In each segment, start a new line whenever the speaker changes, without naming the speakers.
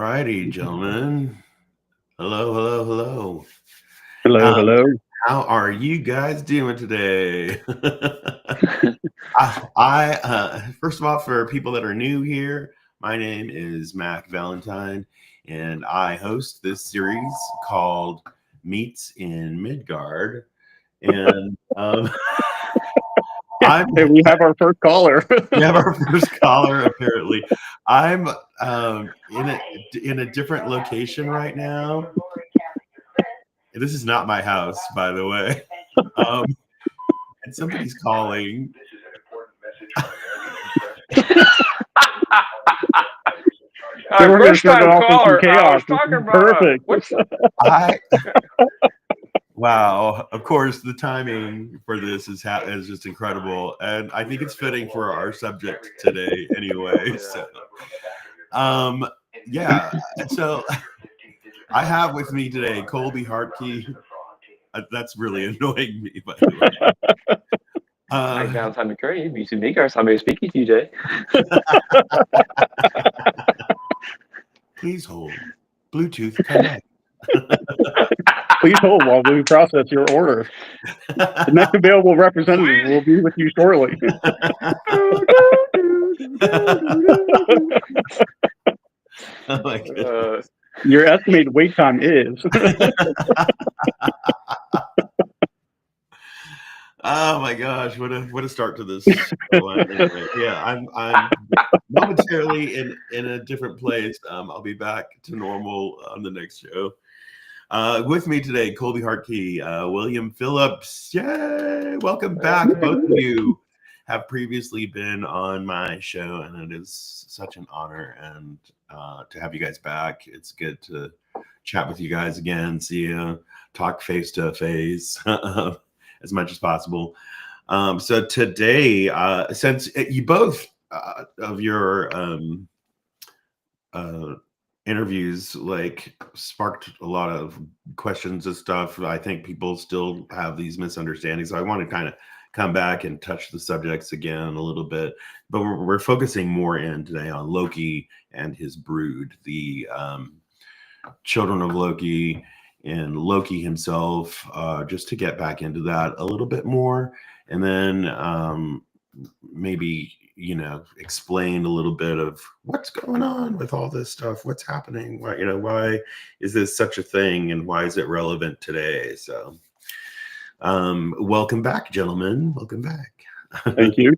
righty, gentlemen. Hello, hello, hello.
Hello, hello.
How are you guys doing today? I first of all, for people that are new here, my name is Mac Valentine, and I host this series called Meets in Midgard. And
Hey, we have our first caller.
we have our first caller. Apparently, I'm in a different location right now. This is not my house, by the way. Um, and somebody's calling.
Then we're going to
First
start it
time
off with some
caller. I
chaos.
was
This
talking
is
about
perfect.
I wow. Of course, the timing for this is just incredible, and I think it's fitting for our subject today, anyway. So, um, yeah. So I have with me today Colby Hartkey. That's really annoying me, by the way.
Mike Valentine McCurry, BC Makers. How may I speak to you today?
Please hold. Bluetooth connect.
Please hold while we process your order. The next available representative will be with you shortly.
Oh my goodness.
Your estimated wait time is.
Oh my gosh, what a start to this show. Anyway, yeah, I'm momentarily in a different place. I'll be back to normal on the next show. With me today, Colby Hartkey, William Phillips. Yay! Welcome back. Both of you have previously been on my show, and it is such an honor and to have you guys back. It's good to chat with you guys again, see you, talk face to face as much as possible. So today, since you both of your interviews like sparked a lot of questions and stuff. I think people still have these misunderstandings. So I want to kind of come back and touch the subjects again a little bit, but we're focusing more in today on Loki and his brood, the children of Loki and Loki himself, just to get back into that a little bit more, and then maybe explain a little bit of what's going on with all this stuff, what's happening, why is this such a thing, and why is it relevant today? So welcome back, gentlemen. Welcome back.
Thank you.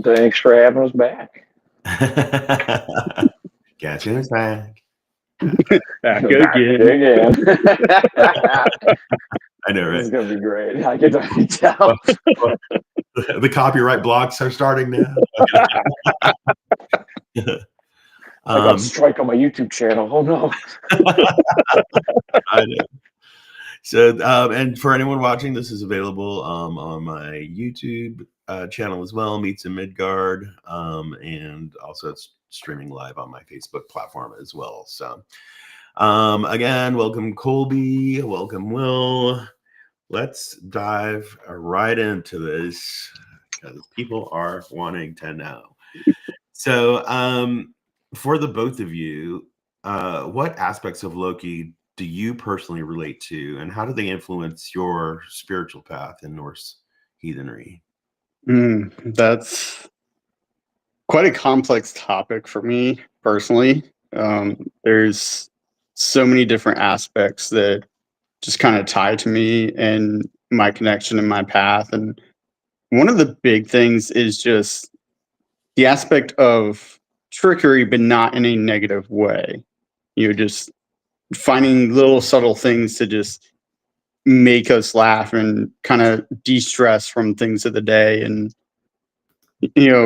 Thanks for having us back.
Gotcha. It's back.
Back again.
I know, right?
This is gonna be great. I can already tell.
The copyright blocks are starting now.
I got a strike on my YouTube channel. Oh no.
I know. So, and for anyone watching, this is available on my YouTube channel as well, Meets in Midgard, and also it's streaming live on my Facebook platform as well. So, again, welcome Colby, welcome Will. Let's dive right into this because people are wanting to know. So, for the both of you, what aspects of Loki do you personally relate to, and how do they influence your spiritual path in Norse heathenry?
That's quite a complex topic for me personally. There's so many different aspects that just kind of tie to me and my connection and my path. And one of the big things is just the aspect of trickery, but not in a negative way. Just finding little subtle things to just make us laugh and kind of de-stress from things of the day. And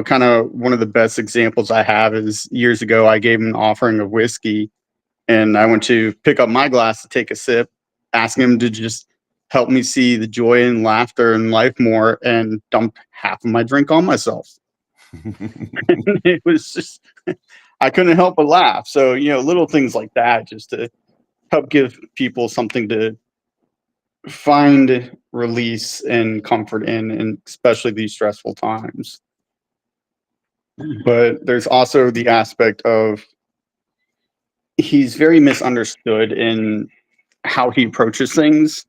kind of one of the best examples I have is years ago I gave him an offering of whiskey, and I went to pick up my glass to take a sip, asking him to just help me see the joy and laughter in life more, and dump half of my drink on myself. It was just, I couldn't help but laugh. So, little things like that, just to help give people something to find release and comfort in, and especially these stressful times. But there's also the aspect of he's very misunderstood in how he approaches things.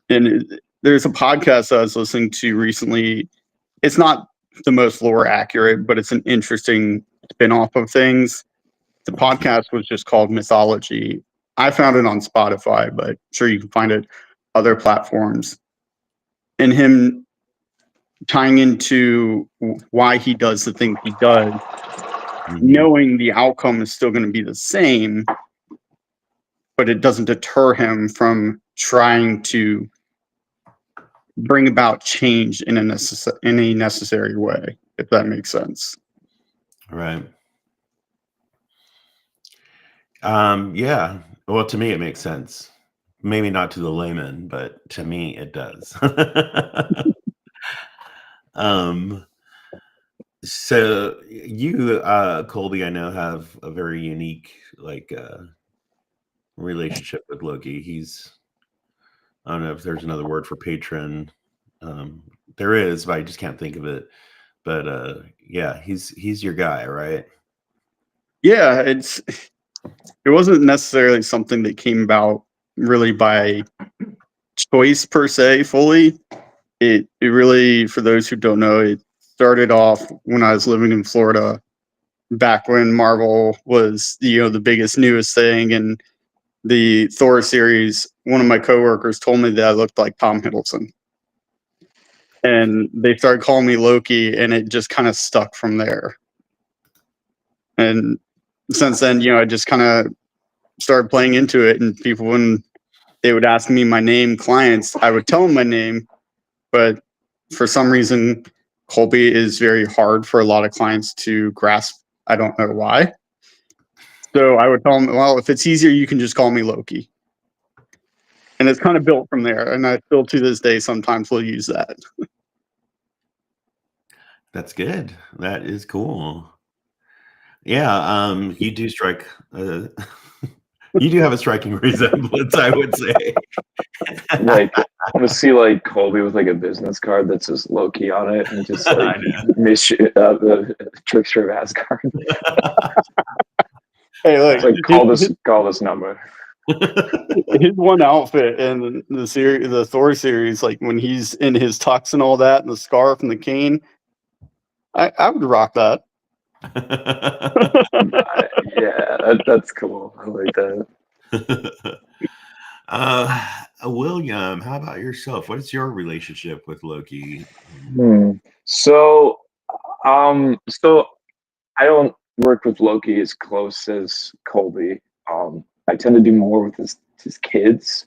And there's a podcast I was listening to recently. It's not the most lore accurate, but it's an interesting spin-off of things. The podcast was just called Mythology. I found it on Spotify, but I'm sure you can find it other platforms. And him tying into why he does the things he does, knowing the outcome is still going to be the same, but it doesn't deter him from trying to bring about change in a necessary way, if that makes sense.
Right. Yeah. Well, to me, it makes sense. Maybe not to the layman, but to me, it does. So you, Colby, I know have a very unique relationship with Loki. I don't know if there's another word for patron. There is, but I just can't think of it. But yeah, he's your guy, right?
Yeah, it wasn't necessarily something that came about really by choice per se fully. It really, for those who don't know, it started off when I was living in Florida, back when Marvel was the biggest, newest thing, and the Thor series. One of my coworkers told me that I looked like Tom Hiddleston, and they started calling me Loki, and it just kind of stuck from there. And since then, I just kind of started playing into it, and people, when they would ask me my name, clients, I would tell them my name, but for some reason, Colby is very hard for a lot of clients to grasp. I don't know why. So I would tell them, well, if it's easier, you can just call me Loki. And it's kind of built from there. And I still, to this day, sometimes will use that.
That's good. That is cool. Yeah, you do strike. You do have a striking resemblance, I would say.
Like, I want to see like Colby with like a business card that says Loki on it, and just like the trickster of Asgard.
Hey, look,
It's like call this number.
his one outfit in the series, the Thor series, like when he's in his tux and all that, and the scarf and the cane, I would rock that.
Yeah, that's cool. I like that.
William, how about yourself? What is your relationship with Loki?
So I don't work with Loki as close as Colby. I tend to do more with his kids.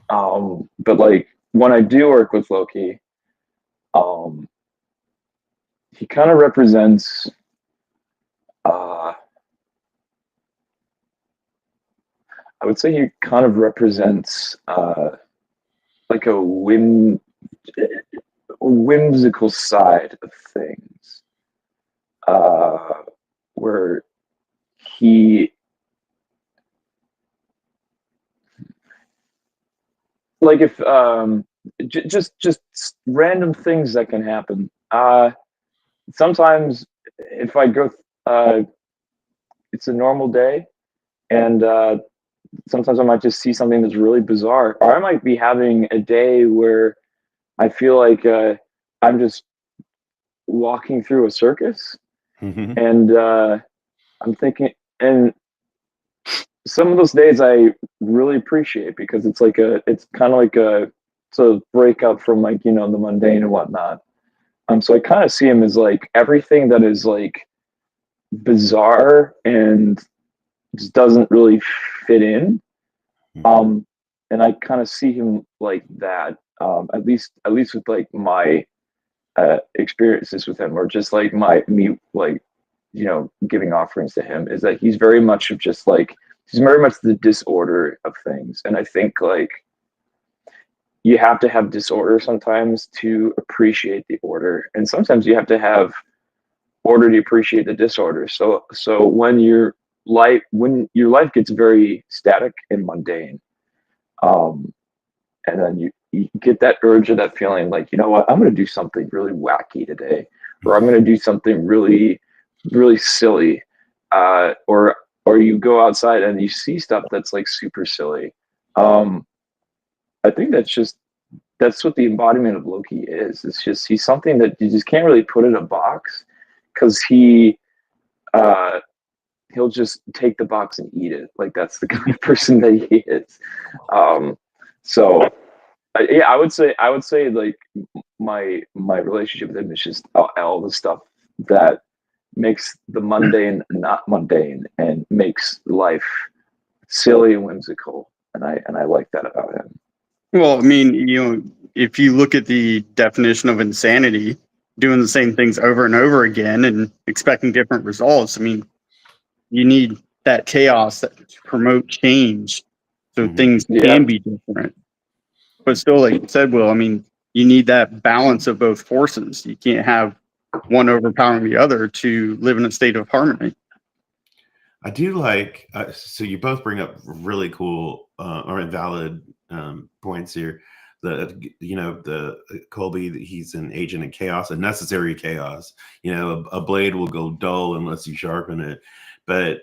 But like when I do work with Loki, he kind of represents I would say he kind of represents like a whimsical side of things, where he like if just random things that can happen. Sometimes if I go, it's a normal day, and sometimes I might just see something that's really bizarre, or I might be having a day where I feel like I'm just walking through a circus, and I'm thinking, and some of those days I really appreciate, because it's kind of like it's a breakup from like the mundane and whatnot. So I kind of see him as like everything that is like bizarre and just doesn't really fit in. And I kind of see him like that. At least with like my experiences with him, or just like me like giving offerings to him, is that he's very much the disorder of things. And I think like you have to have disorder sometimes to appreciate the order, and sometimes you have to have order to appreciate the disorder. So when your life gets very static and mundane, and then you get that urge or that feeling like, you know what, I'm going to do something really wacky today, or I'm going to do something really, really silly, or you go outside and you see stuff that's like super silly. I think that's what the embodiment of Loki is. It's just he's something that you just can't really put in a box because uh, he'll just take the box and eat it. Like that's the kind of person that he is. So yeah, I would say like my relationship with him is just all the stuff that makes the mundane not mundane and makes life silly and whimsical. And I like that about him.
Well, I mean, if you look at the definition of insanity, doing the same things over and over again and expecting different results, I mean, you need that chaos that to promote change so things can be different. But still, like you said, Will, I mean, you need that balance of both forces. You can't have one overpowering the other to live in a state of harmony.
I do like, so you both bring up really cool or valid points here. The Colby, he's an agent of chaos, a necessary chaos. A blade will go dull unless you sharpen it. But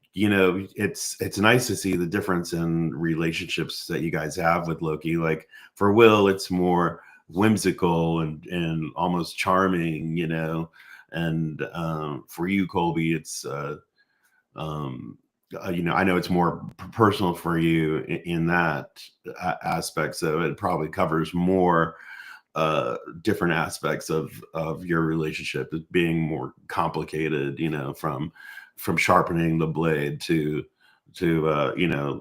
it's nice to see the difference in relationships that you guys have with Loki. Like for Will, it's more whimsical and almost charming, and for you, Colby, it's I know it's more personal for you in that aspect, so it probably covers more different aspects of your relationship, as being more complicated, from sharpening the blade to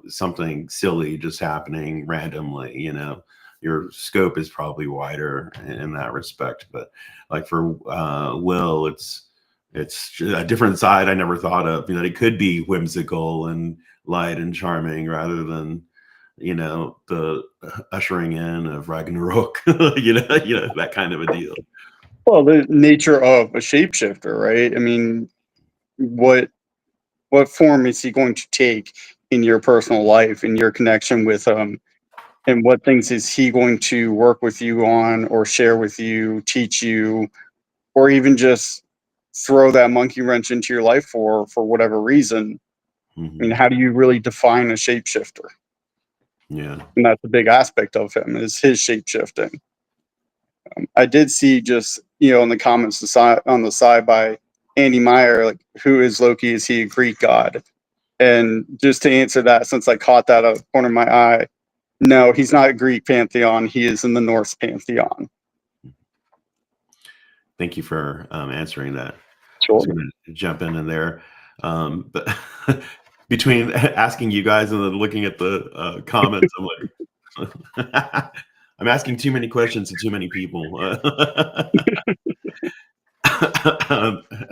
something silly just happening randomly. Your scope is probably wider in that respect. But like for Will, it's a different side I never thought of. It could be whimsical and light and charming rather than the ushering in of Ragnarok, that kind of a deal.
Well, the nature of a shapeshifter, right? I mean, what form is he going to take in your personal life, in your connection with him, and what things is he going to work with you on or share with you, teach you, or even just throw that monkey wrench into your life for whatever reason? I mean, how do you really define a shapeshifter?
Yeah.
And that's a big aspect of him, is his shapeshifting. I did see just, in the comments on the side by Andy Meyer, like, who is Loki? Is he a Greek god? And just to answer that, since I caught that out of the corner of my eye, no, he's not a Greek pantheon. He is in the Norse pantheon.
Thank you for answering that.
Sure.
I was going to jump in there. But between asking you guys and then looking at the comments, I'm like, I'm asking too many questions to too many people.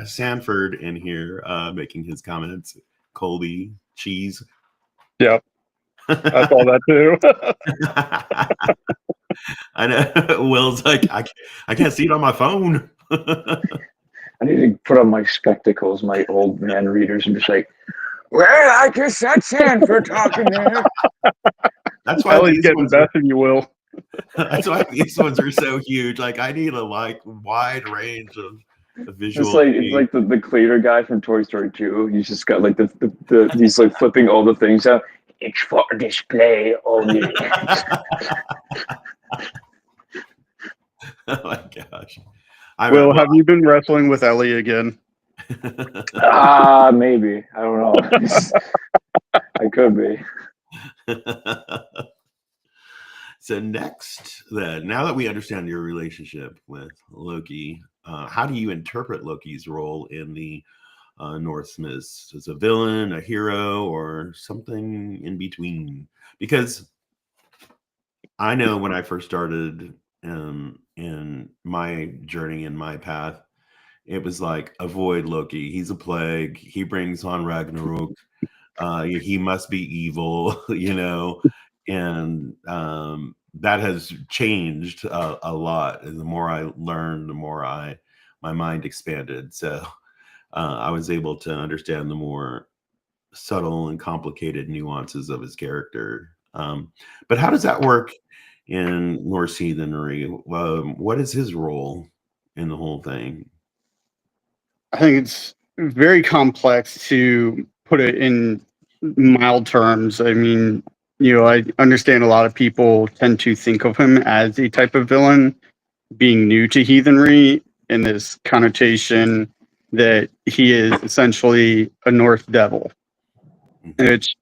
Sanford in here making his comments. Colby, cheese.
Yep. I saw that too.
I know. Will's like, I can't see it on my phone.
I need to put on my spectacles, my old man readers, and just like, well, I guess that's Sanford talking there.
That's why
Ellie's getting the best of you, Will.
That's why these ones are so huge. Like I need a wide range of visual.
It's like the cleaner guy from Toy Story 2. He's just got like he's like flipping all the things out. It's for display only.
Oh my gosh.
Will, have you been wrestling with Ellie again?
Maybe. I don't know. I could be.
So next, then, now that we understand your relationship with Loki, how do you interpret Loki's role in the Norse myths? As a villain, a hero, or something in between? Because I know when I first started in my journey, in my path, it was like, avoid Loki. He's a plague. He brings on Ragnarok. He must be evil, and that has changed a lot. And the more I learned, the more my mind expanded. So I was able to understand the more subtle and complicated nuances of his character. But how does that work in Norse heathenry? What is his role in the whole thing?
I think it's very complex to put it in mild terms. I mean, I understand a lot of people tend to think of him as a type of villain, being new to heathenry, in this connotation that he is essentially a Norse devil. And it's,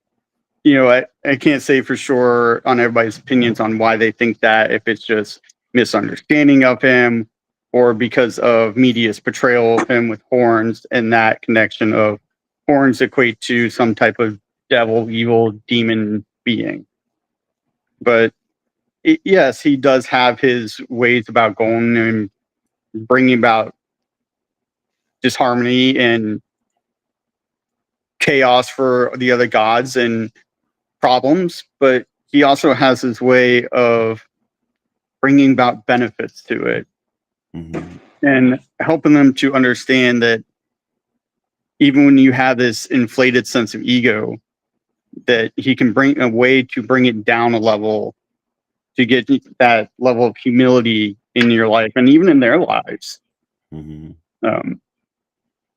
I can't say for sure on everybody's opinions on why they think that, if it's just misunderstanding of him or because of media's portrayal of him with horns and that connection of horns equate to some type of devil, evil, demon being. But yes, he does have his ways about going and bringing about disharmony and chaos for the other gods and problems, but he also has his way of bringing about benefits to it and helping them to understand that even when you have this inflated sense of ego, that he can bring a way to bring it down a level to get that level of humility in your life and even in their lives.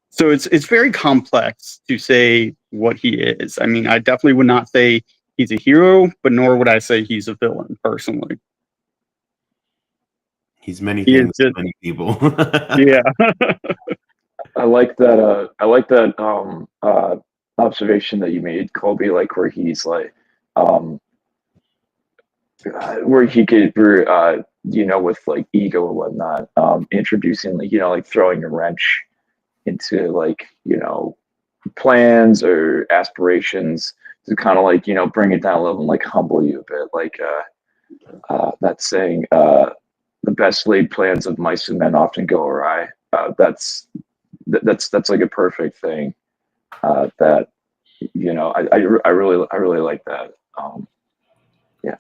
So it's very complex to say what he is. I mean, I definitely would not say he's a hero, but nor would I say he's a villain personally.
He's many things to many people.
Yeah.
I like that. I like that observation that you made, Colby. Like where he's like, where he could, with like ego and whatnot, introducing like like throwing a wrench into like plans or aspirations to kind of like bring it down a little and like humble you a bit. Like that saying, the best laid plans of mice and men often go awry. That's like a perfect thing. That I really like that. Yeah,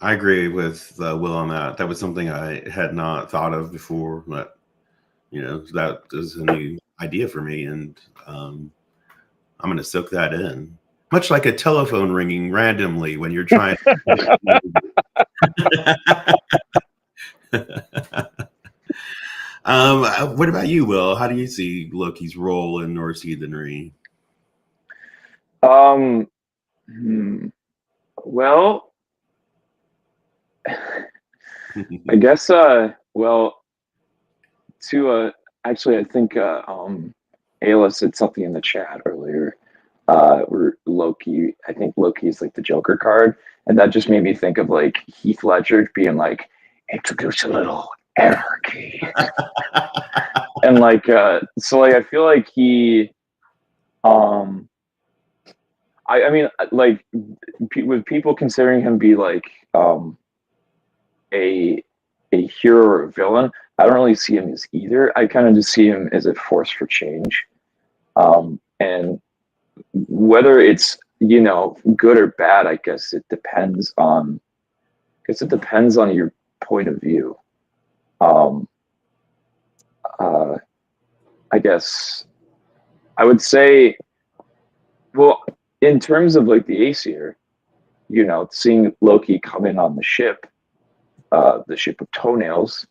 I agree with Will on that. That was something I had not thought of before, but that is a new idea for me, and I'm going to soak that in. Much like a telephone ringing randomly when you're trying. What about you, Will? How do you see Loki's role in Norse heathenry?
Well, I guess actually I think Ayla said something in the chat earlier where Loki, I think Loki is like the Joker card, and that just made me think of like Heath Ledger being like, introduce a little anarchy. And like so like I feel like he I mean like with people considering him be like a hero or a villain, I don't really see him as either. I kind of just see him as a force for change. And whether it's good or bad, I guess it depends on your point of view. I guess I would say, well, in terms of like the Aesir, seeing Loki come in on the ship of toenails,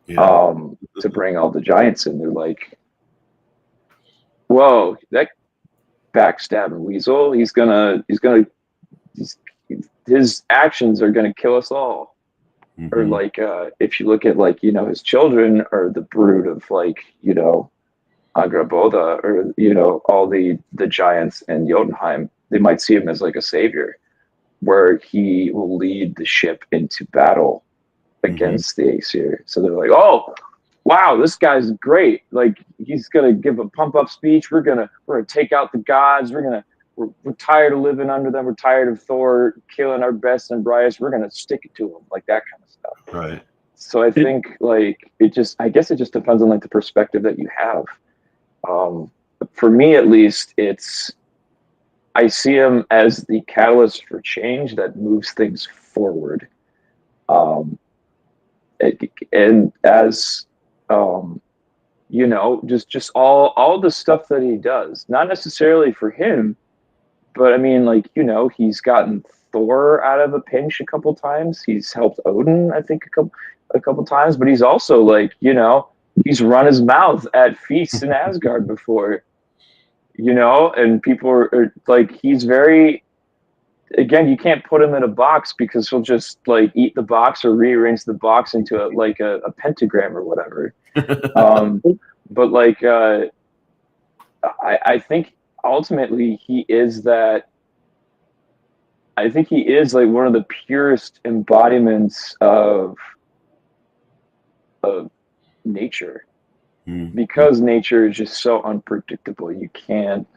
to bring all the giants in, they're like, whoa, that backstabbing weasel, his actions are gonna kill us all. Or like if you look at like his children are the brood of like Agraboda, or all the giants in Jotunheim, they might see him as like a savior, where he will lead the ship into battle against the Aesir. So they're like, oh wow, this guy's great. Like he's gonna give a pump up speech. We're gonna take out the gods. We're tired of living under them. We're tired of Thor killing our best and brightest. We're gonna stick it to him, like that kind of stuff.
Right.
So I think like I guess it just depends on like the perspective that you have. For me at least, I see him as the catalyst for change that moves things forward. And as just all the stuff that he does, not necessarily for him, but I mean, like, he's gotten Thor out of a pinch a couple times. He's helped Odin, I think, a couple times, but he's also like, he's run his mouth at feasts in Asgard before. you know, and people are like, he's very, again, you can't put him in a box because he'll just like eat the box or rearrange the box into a pentagram or whatever. But like, I think ultimately he is that. I think he is like one of the purest embodiments of nature, because nature is just so unpredictable. You can't,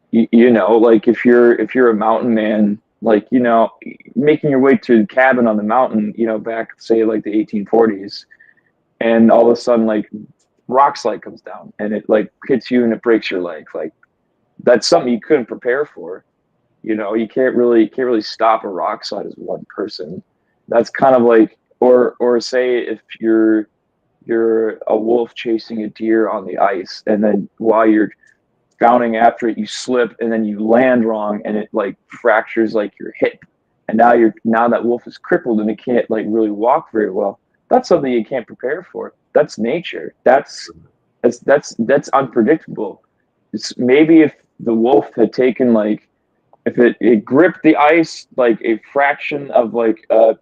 you know, like if you're a mountain man, like, you know, making your way to the cabin on the mountain, you know, back say like the 1840s, and all of a sudden like rock slide comes down and it like hits you and it breaks your leg, like that's something you couldn't prepare for. You know, you can't really stop a rock slide as one person. That's kind of like, or say if you're a wolf chasing a deer on the ice, and then while you're bounding after it, you slip and then you land wrong, and it like fractures like your hip, and now that wolf is crippled and it can't like really walk very well. That's something you can't prepare for. That's nature. That's unpredictable. It's maybe if the wolf had taken like, if it gripped the ice like a fraction of like the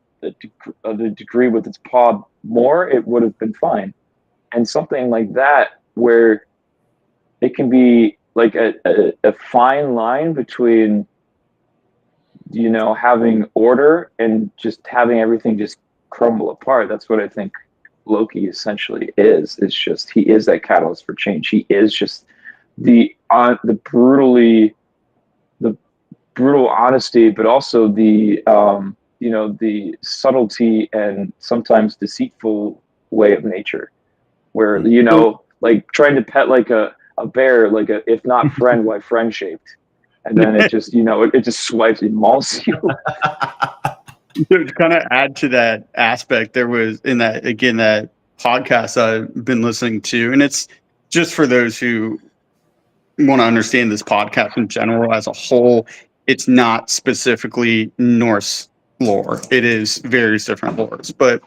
degree with its paw more, it would have been fine. And something like that, where it can be like a fine line between, you know, having order and just having everything just crumble apart. That's what I think Loki essentially is. It's just, he is that catalyst for change. He is just the brutal honesty, but also the you know, the subtlety and sometimes deceitful way of nature, where, you know, like trying to pet like a bear, like a, if not friend, why friend shaped, and then it just, you know, it just swipes, it mauls you.
To kind of add to that aspect, there was in that, again, that podcast I've been listening to, and it's just for those who want to understand this podcast in general as a whole. It's not specifically Norse lore. It is various different lores, but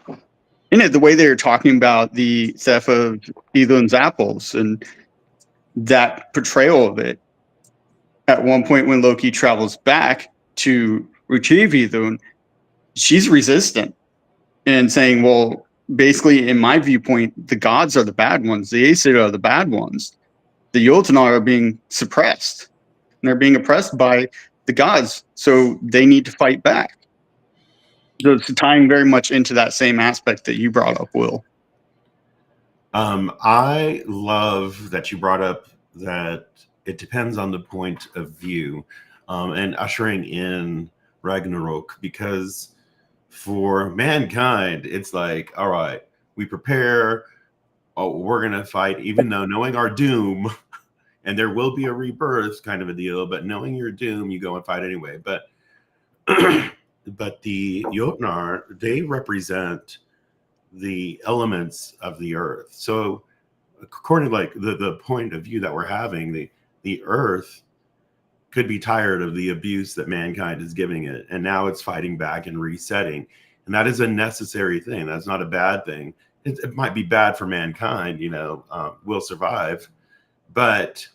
in it, the way they were talking about the theft of Idun's apples and that portrayal of it, at one point when Loki travels back to retrieve Idun, she's resistant and saying, well, basically, in my viewpoint, the gods are the bad ones. The Aesir are the bad ones. The Jotnar are being suppressed. And they're being oppressed by the gods. So they need to fight back. So it's tying very much into that same aspect that you brought up, Will.
I love that you brought up that it depends on the point of view, and ushering in Ragnarok, because for mankind, it's like, all right, we prepare, oh, we're going to fight, even though knowing our doom, and there will be a rebirth kind of a deal, but knowing your doom, you go and fight anyway. But but the Jotnar, they represent the elements of the earth. So according to like the point of view that we're having, the earth could be tired of the abuse that mankind is giving it, and now it's fighting back and resetting, and that is a necessary thing. That's not a bad thing. It might be bad for mankind, you know, will survive, but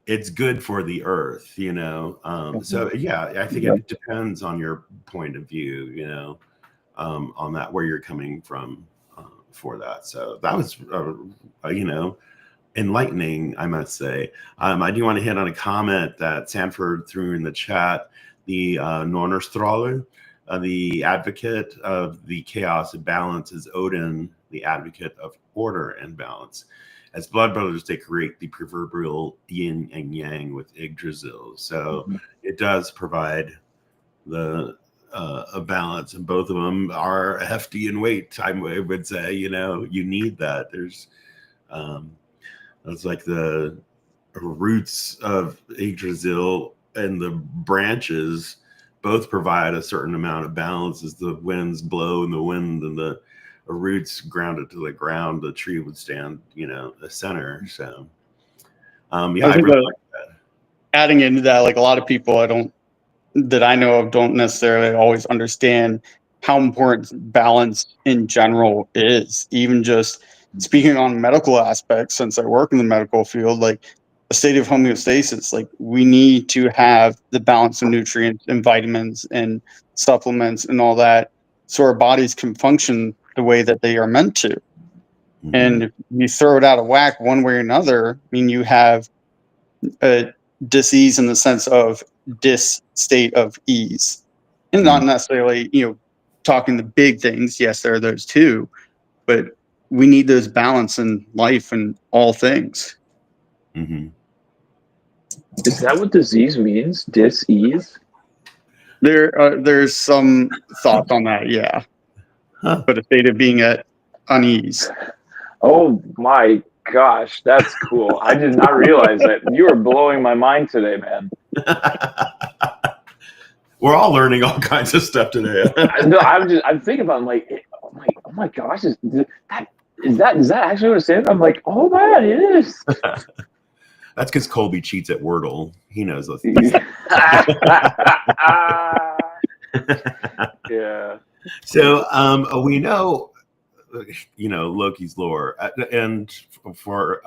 it's good for the earth, you know. So yeah, I think it depends on your point of view, you know, on that, where you're coming from for that. So that was you know, enlightening, I must say. I do want to hit on a comment that Sanford threw in the chat. The Nornerstraler, the advocate of the chaos and balance, is Odin, the advocate of order and balance. As blood brothers, they create the proverbial yin and yang with Yggdrasil. So it does provide the a balance, and both of them are hefty in weight, I would say. You know, you need that. There's it's like the roots of Yggdrasil and the branches both provide a certain amount of balance. As the winds blow in the wind and the roots grounded to the ground, the tree would stand, you know, the center. So yeah, I really like that.
Adding into that, like a lot of people that I know of don't necessarily always understand how important balance in general is. Even just speaking on medical aspects, since I work in the medical field, like a state of homeostasis. Like, we need to have the balance of nutrients and vitamins and supplements and all that, so our bodies can function the way that they are meant to. And if you throw it out of whack one way or another, I mean, you have a disease in the sense of dis state of ease, and not necessarily, talking the big things. Yes, there are those too, but we need those balance in life and all things.
Mm-hmm.
Is that what disease means? Dis-ease?
There's some thoughts on that, yeah.
Huh.
But a state of being at unease.
Oh my gosh, that's cool. I did not realize that. You are blowing my mind today, man.
We're all learning all kinds of stuff today.
No, I'm thinking about it, I'm like, oh my gosh, is that actually what it says? I'm like, oh man, it is.
That's because Colby cheats at Wordle. He knows those.
Yeah.
So we know, Loki's lore, and for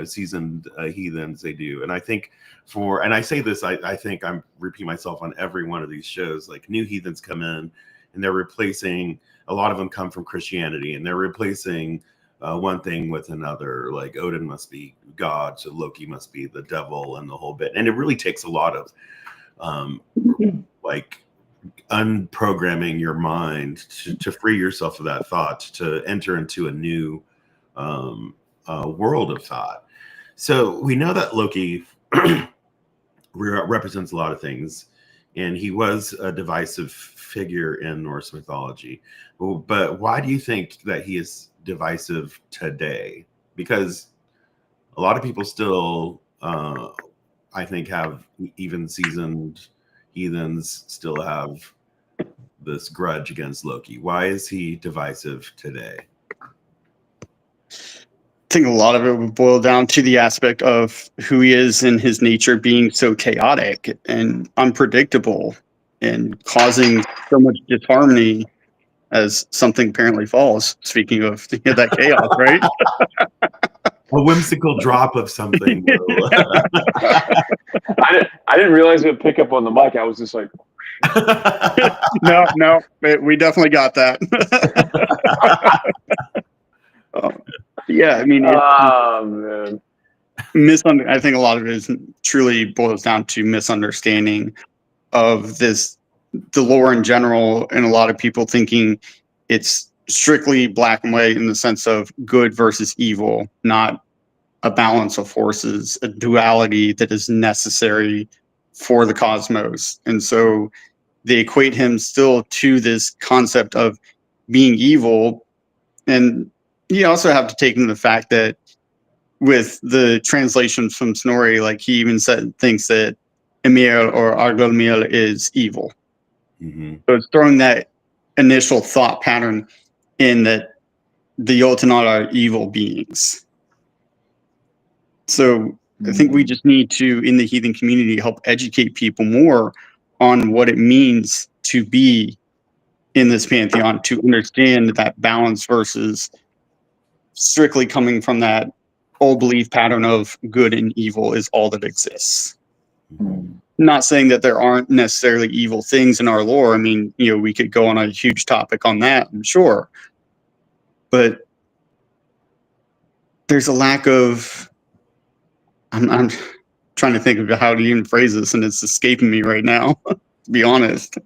seasoned heathens, they do. And I think and I say this, I think I'm repeating myself on every one of these shows. Like, new heathens come in, and they're replacing. A lot of them come from Christianity, and they're replacing one thing with another. Like, Odin must be God, so Loki must be the devil, and the whole bit. And it really takes a lot of like unprogramming your mind to free yourself of that thought, to enter into a new world of thought. So we know that Loki represents a lot of things, and he was a divisive figure in Norse mythology. But why do you think that he is divisive today? Because a lot of people still, I think, have, even seasoned heathens still have this grudge against Loki. Why is he divisive today?
I think a lot of it would boil down to the aspect of who he is and his nature being so chaotic and unpredictable and causing so much disharmony as something apparently falls. Speaking of that chaos, right?
A whimsical drop of something.
I didn't realize it would pick up on the mic. I was just like,
no, we definitely got that. Yeah, I mean,
man.
I think a lot of it is truly boils down to misunderstanding of the lore in general, and a lot of people thinking it's strictly black and white in the sense of good versus evil, not a balance of forces, a duality that is necessary for the cosmos. And so they equate him still to this concept of being evil. And you also have to take into the fact that with the translations from Snorri, like, he even thinks that Emil or Argolmil is evil.
Mm-hmm.
So it's throwing that initial thought pattern in that the Jotun are evil beings. So I think we just need to, in the heathen community, help educate people more on what it means to be in this pantheon, to understand that balance versus strictly coming from that old belief pattern of good and evil is all that exists.
Mm-hmm.
Not saying that there aren't necessarily evil things in our lore. I mean, we could go on a huge topic on that, I'm sure. But there's a lack of, I'm trying to think of how to even phrase this, and it's escaping me right now, to be honest.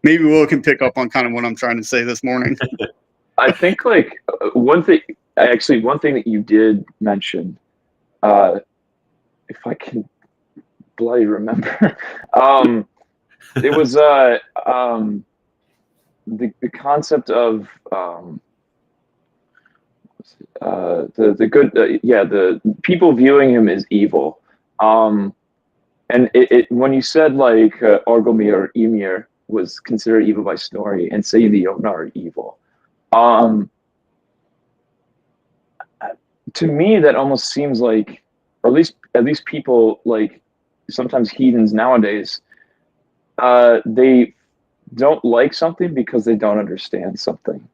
Maybe Will can pick up on kind of what I'm trying to say this morning.
I think, like, one thing that you did mention, if I can bloody remember, it was the concept of the good, the people viewing him as evil, and it when you said, like, Orgomir or Ymir was considered evil by Snorri, and saying the Jotun are evil, to me that almost seems like, or at least people, like, sometimes heathens nowadays, they don't like something because they don't understand something.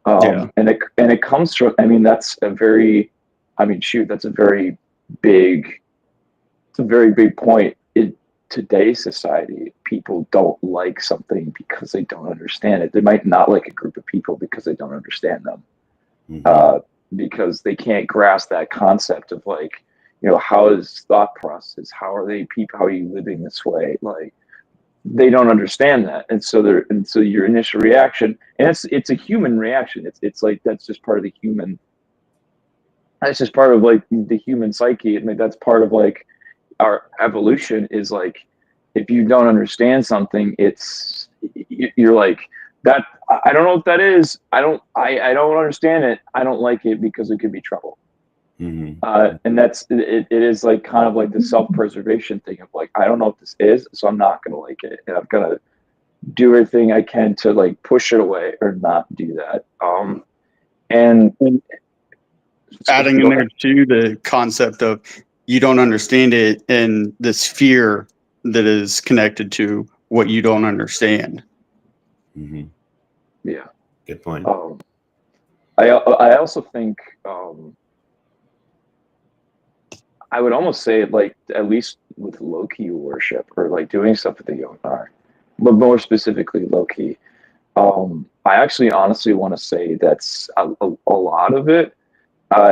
And it comes from, that's a very very big point. In today's society, people don't like something because they don't understand it. They might not like a group of people because they don't understand them. Because they can't grasp that concept of like, how is thought process? How are you living this way? Like, they don't understand that, and so your initial reaction, and it's a human reaction. It's like that's just part of the human. That's just part of like the human psyche, and like, that's part of like our evolution is like, if you don't understand something, you're like that. I don't know what that is. I don't understand it. I don't like it because it could be trouble. And it is like kind of like the self-preservation thing of like, I don't know what this is, so I'm not gonna like it, and I'm gonna do everything I can to like push it away or not do that. And
Adding in there too the concept of you don't understand it and this fear that is connected to what you don't understand.
Yeah,
good point.
I also think I would almost say like, at least with low-key worship or like doing stuff with the Yonar, but more specifically low-key. I actually honestly want to say that's a lot of it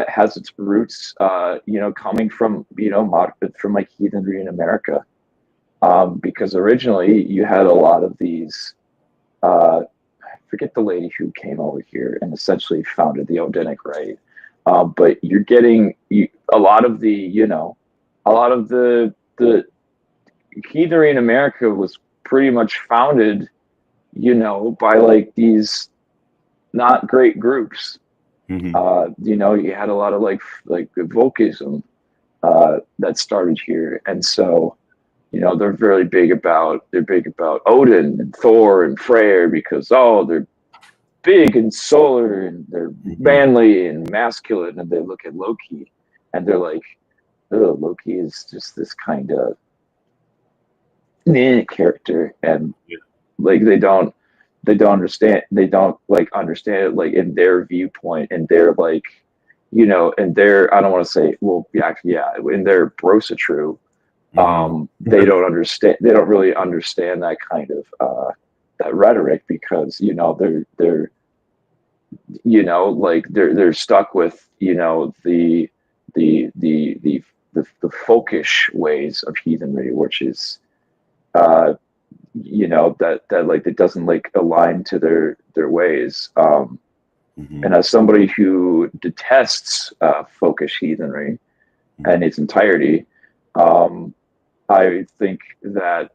has its roots, coming from, from like heathenry in America. Because originally you had a lot of these, I forget the lady who came over here and essentially founded the Odinic Rite. But you're getting a lot of the heathenry in America was pretty much founded, by like these not great groups. You had a lot of like Volkism that started here, and so they're big about Odin and Thor and Freyr because they're big and solar and they're manly and masculine, and they look at Loki and they're like, oh, Loki is just this kind of character, and like they don't like understand it like in their viewpoint, and they're like, and they're, I don't want to say, well, yeah, in their brosatru, they don't really understand that kind of that rhetoric, because they're stuck with the folkish ways of heathenry, which is that like it doesn't like align to their ways. And as somebody who detests folkish heathenry in its entirety, I think that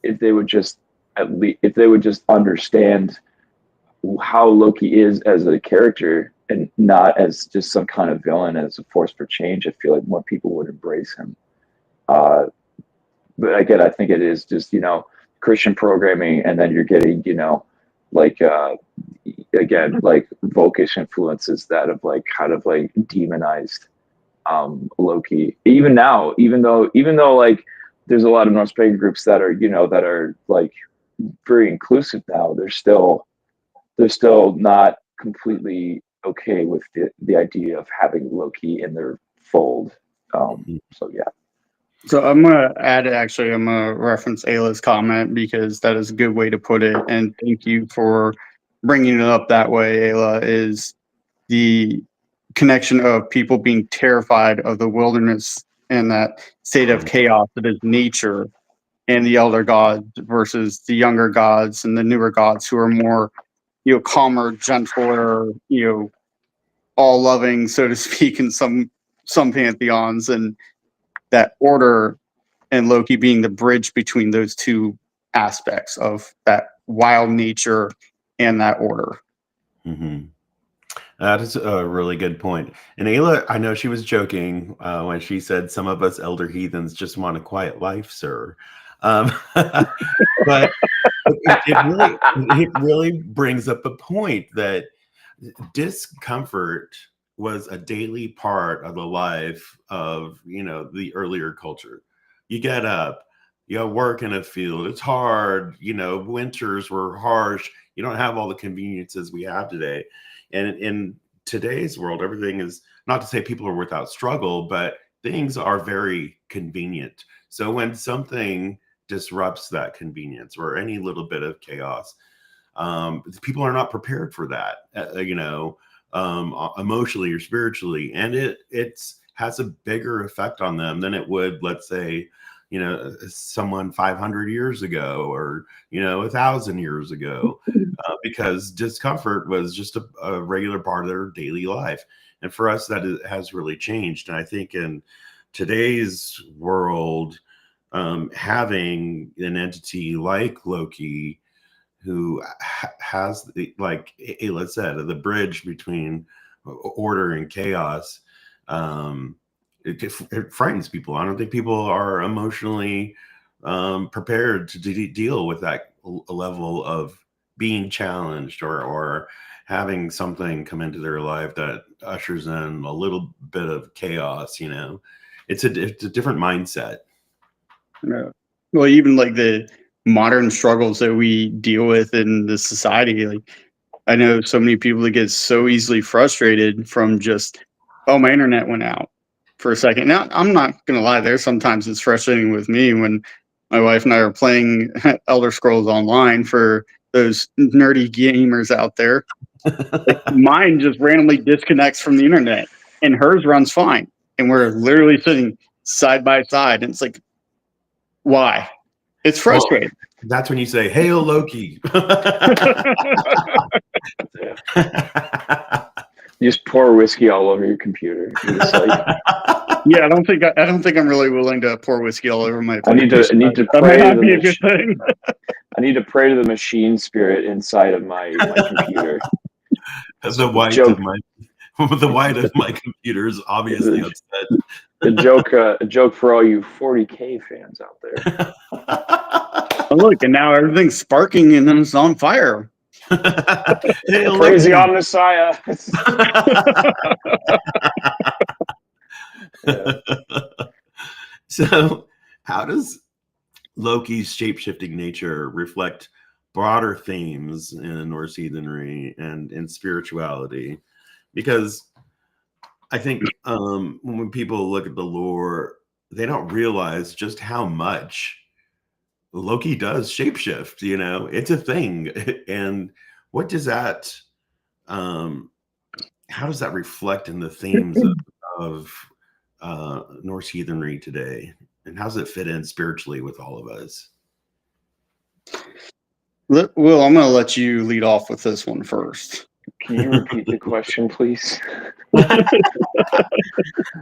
if they would just understand how Loki is as a character and not as just some kind of villain, as a force for change, I feel like more people would embrace him. But again, I think it is just Christian programming, and then you're getting like again like Volkish influences that have like kind of like demonized Loki. Even now, even though like there's a lot of Norse pagan groups that are like very inclusive now, they're still not completely okay with the idea of having Loki in their fold. So yeah.
So I'm gonna reference Ayla's comment because that is a good way to put it, and thank you for bringing it up that way. Ayla, is the connection of people being terrified of the wilderness and that state of chaos that is nature, and the elder gods versus the younger gods and the newer gods who are more, calmer, gentler, all loving, so to speak, in some pantheons, and that order, and Loki being the bridge between those two aspects of that wild nature and that order.
That is a really good point. And Ayla, I know she was joking when she said some of us elder heathens just want a quiet life, sir. But it really brings up a point that discomfort was a daily part of the life of the earlier culture. You get up, you work in a field, it's hard, winters were harsh, you don't have all the conveniences we have today. And in today's world, everything is, not to say people are without struggle, but things are very convenient. So when something disrupts that convenience or any little bit of chaos, people are not prepared for that, emotionally or spiritually, and it's has a bigger effect on them than it would, let's say, someone 500 years ago or 1,000 years ago, because discomfort was just a regular part of their daily life. And for us, has really changed. And I think in today's world, having an entity like Loki, who has let's say, the bridge between order and chaos, it frightens people. I don't think people are emotionally prepared to deal with that level of being challenged or having something come into their life that ushers in a little bit of chaos. It's a different mindset.
Yeah. Well, even like the modern struggles that we deal with in the society, like I know so many people that get so easily frustrated from just, oh, my internet went out for a second. Now, I'm not going to lie, there sometimes it's frustrating with me when my wife and I are playing Elder Scrolls Online for those nerdy gamers out there. Like, mine just randomly disconnects from the internet and hers runs fine. And we're literally sitting side by side. And it's like, why? It's frustrating.
Well, that's when you say, "Hail Loki."
You just pour whiskey all over your computer. You're just like,
yeah, I don't think I'm really willing to pour whiskey all over my.
I need to
that
pray
may
to
not be a good thing.
I need to pray to the machine spirit inside of my computer.
The white of my computer is obviously upset.
A joke for all you 40K fans out there.
Oh, look, and now everything's sparking and then it's on fire.
Praise the Omnissiah.
So, how does Loki's shape-shifting nature reflect broader themes in Norse heathenry and in spirituality? Because I think when people look at the lore, they don't realize just how much Loki does shapeshift. It's a thing. And what does that how does that reflect in the themes of Norse heathenry today, and how does it fit in spiritually with all of us?
Will, I'm going to let you lead off with this one first.
Can you repeat the question, please?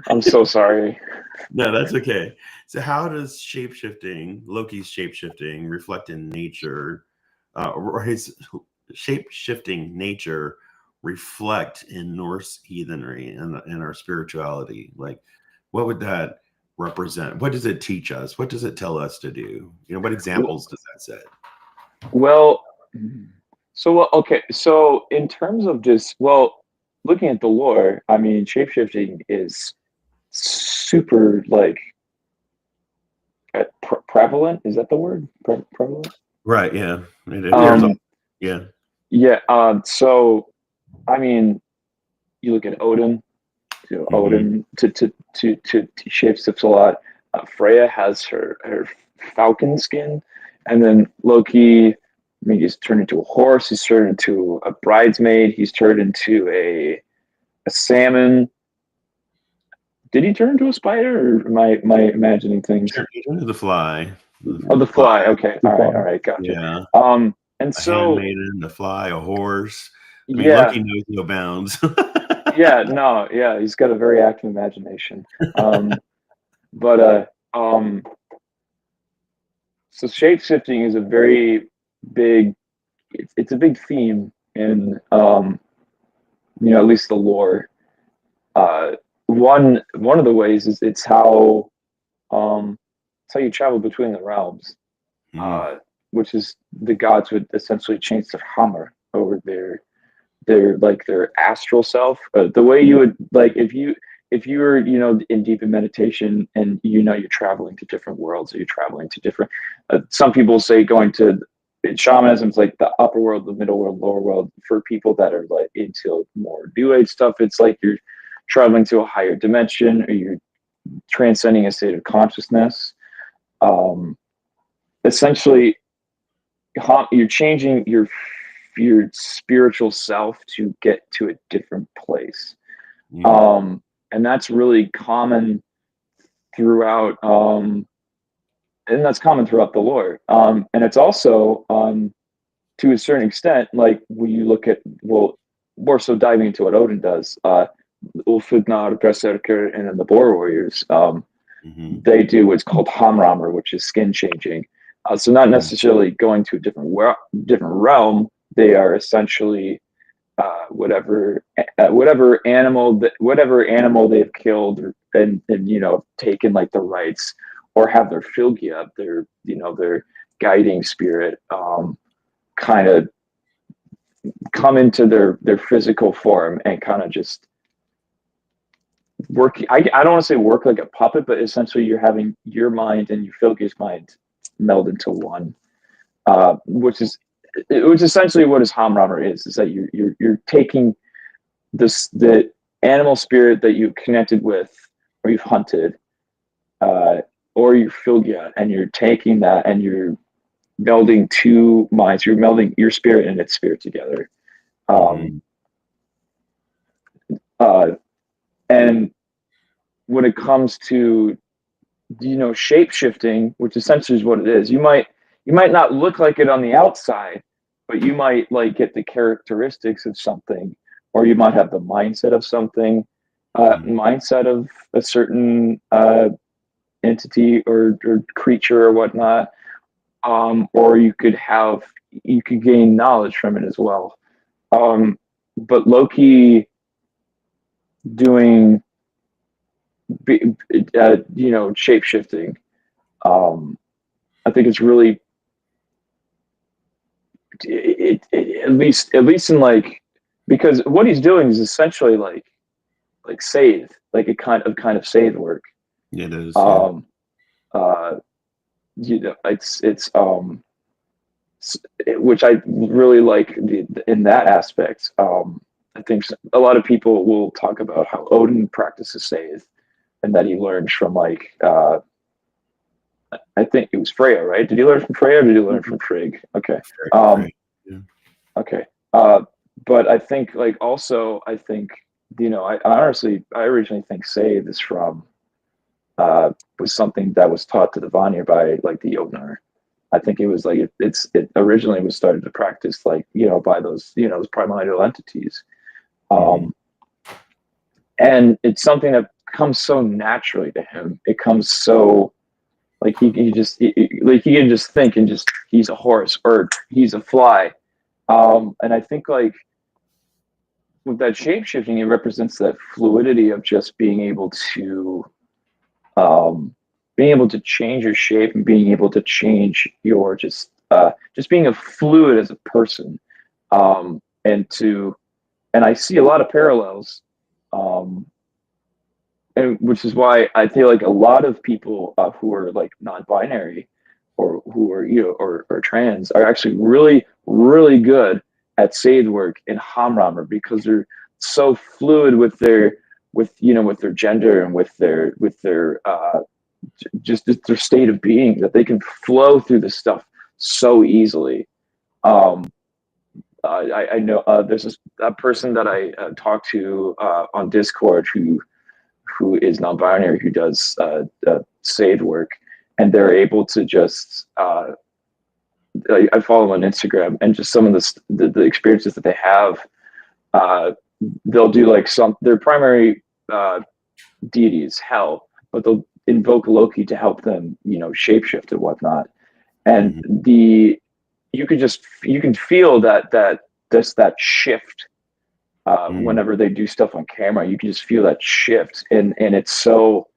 I'm so sorry.
No, that's okay. So how does Loki's shapeshifting reflect in nature, or his shape-shifting nature reflect in Norse heathenry and our spirituality? Like, what would that represent? What does it teach us? What does it tell us to do? What examples does that set?
Well, okay. So in terms of looking at the lore, I mean, shapeshifting is super prevalent. Is that the word? Prevalent?
Right. Yeah. Yeah.
Yeah. So, I mean, you look at Odin. Odin to shapeshifts a lot. Freya has her falcon skin, and then Loki. I mean, he's turned into a horse. He's turned into a bridesmaid. He's turned into a salmon. Did he turn into a spider, or am I imagining things?
He turned into the fly.
The fly. Okay. All right. Gotcha.
Yeah.
And so
handmaiden, the fly, a horse. I mean,
yeah.
Loki knows no bounds.
Yeah. He's got a very active imagination. So shape-shifting is a very big. It's a big theme in at least the lore. One of the ways is it's how you travel between the realms, which is the gods would essentially change their hammer over their astral self. The way you would if you were in deep in meditation and you're traveling to different worlds, or you're traveling to different. Some people say going to shamanism is like the upper world, the middle world, lower world. For people that are like into more new age stuff, it's like you're traveling to a higher dimension, or you're transcending a state of consciousness. Essentially, you're changing your spiritual self to get to a different place. And that's really common throughout, and that's common throughout the lore. And it's also, to a certain extent, like when you look at, well, more so diving into what Odin does, Ulfudnar, Berserker, and then the Boar Warriors, they do what's called Hamramr, which is skin changing. So not necessarily going to a different realm. They are essentially whatever animal they've killed, and taken like the rites, or have their Fylgja, their guiding spirit, kind of come into their physical form and kind of just work. I don't want to say work like a puppet, but essentially you're having your mind and your Fylgja's mind meld into one, which essentially what his Hamramr is that you're taking the animal spirit that you connected with, or you've hunted, or your Fylgja, and you're taking that and you're melding two minds. You're melding your spirit and its spirit together. And when it comes to shape shifting, which essentially is what it is, you might not look like it on the outside, but you might like get the characteristics of something, or you might have the mindset of something, mindset of a certain entity or creature or whatnot, or you could gain knowledge from it as well. But Loki doing shape shifting, I think it's really at least in like, because what he's doing is essentially like save, like a kind of save work.
It is.
It's which I really like in that aspect. I think a lot of people will talk about how Odin practices save, and that he learns from like I think it was Freya, right? Did he learn from Freya, or did he learn from Frigg? Okay.
Yeah.
Okay. But I think like also I think I originally think save is from was something that was taught to the Vanir by like the Jotnar. I think it was like it originally was started to practice like by those those primordial entities, and it's something that comes so naturally to him. It comes so like he can just think and just he's a horse or he's a fly, and I think like with that shape shifting, it represents that fluidity of just being able to change your shape, and being able to change your just being a fluid as a person, and I see a lot of parallels, and which is why I feel like a lot of people who are like non-binary, or who are or trans, are actually really really good at sage work in Hamramr, because they're so fluid with their gender, and with their just their state of being, that they can flow through this stuff so easily. I know there's a person that I talk to on Discord who is non-binary, who does sage work, and they're able to just I follow them on Instagram, and just some of the experiences that they have, they'll do like their primary deities Hel, but they'll invoke Loki to help them shapeshift and whatnot, and you can feel that shift whenever they do stuff on camera. You can just feel that shift, and it's so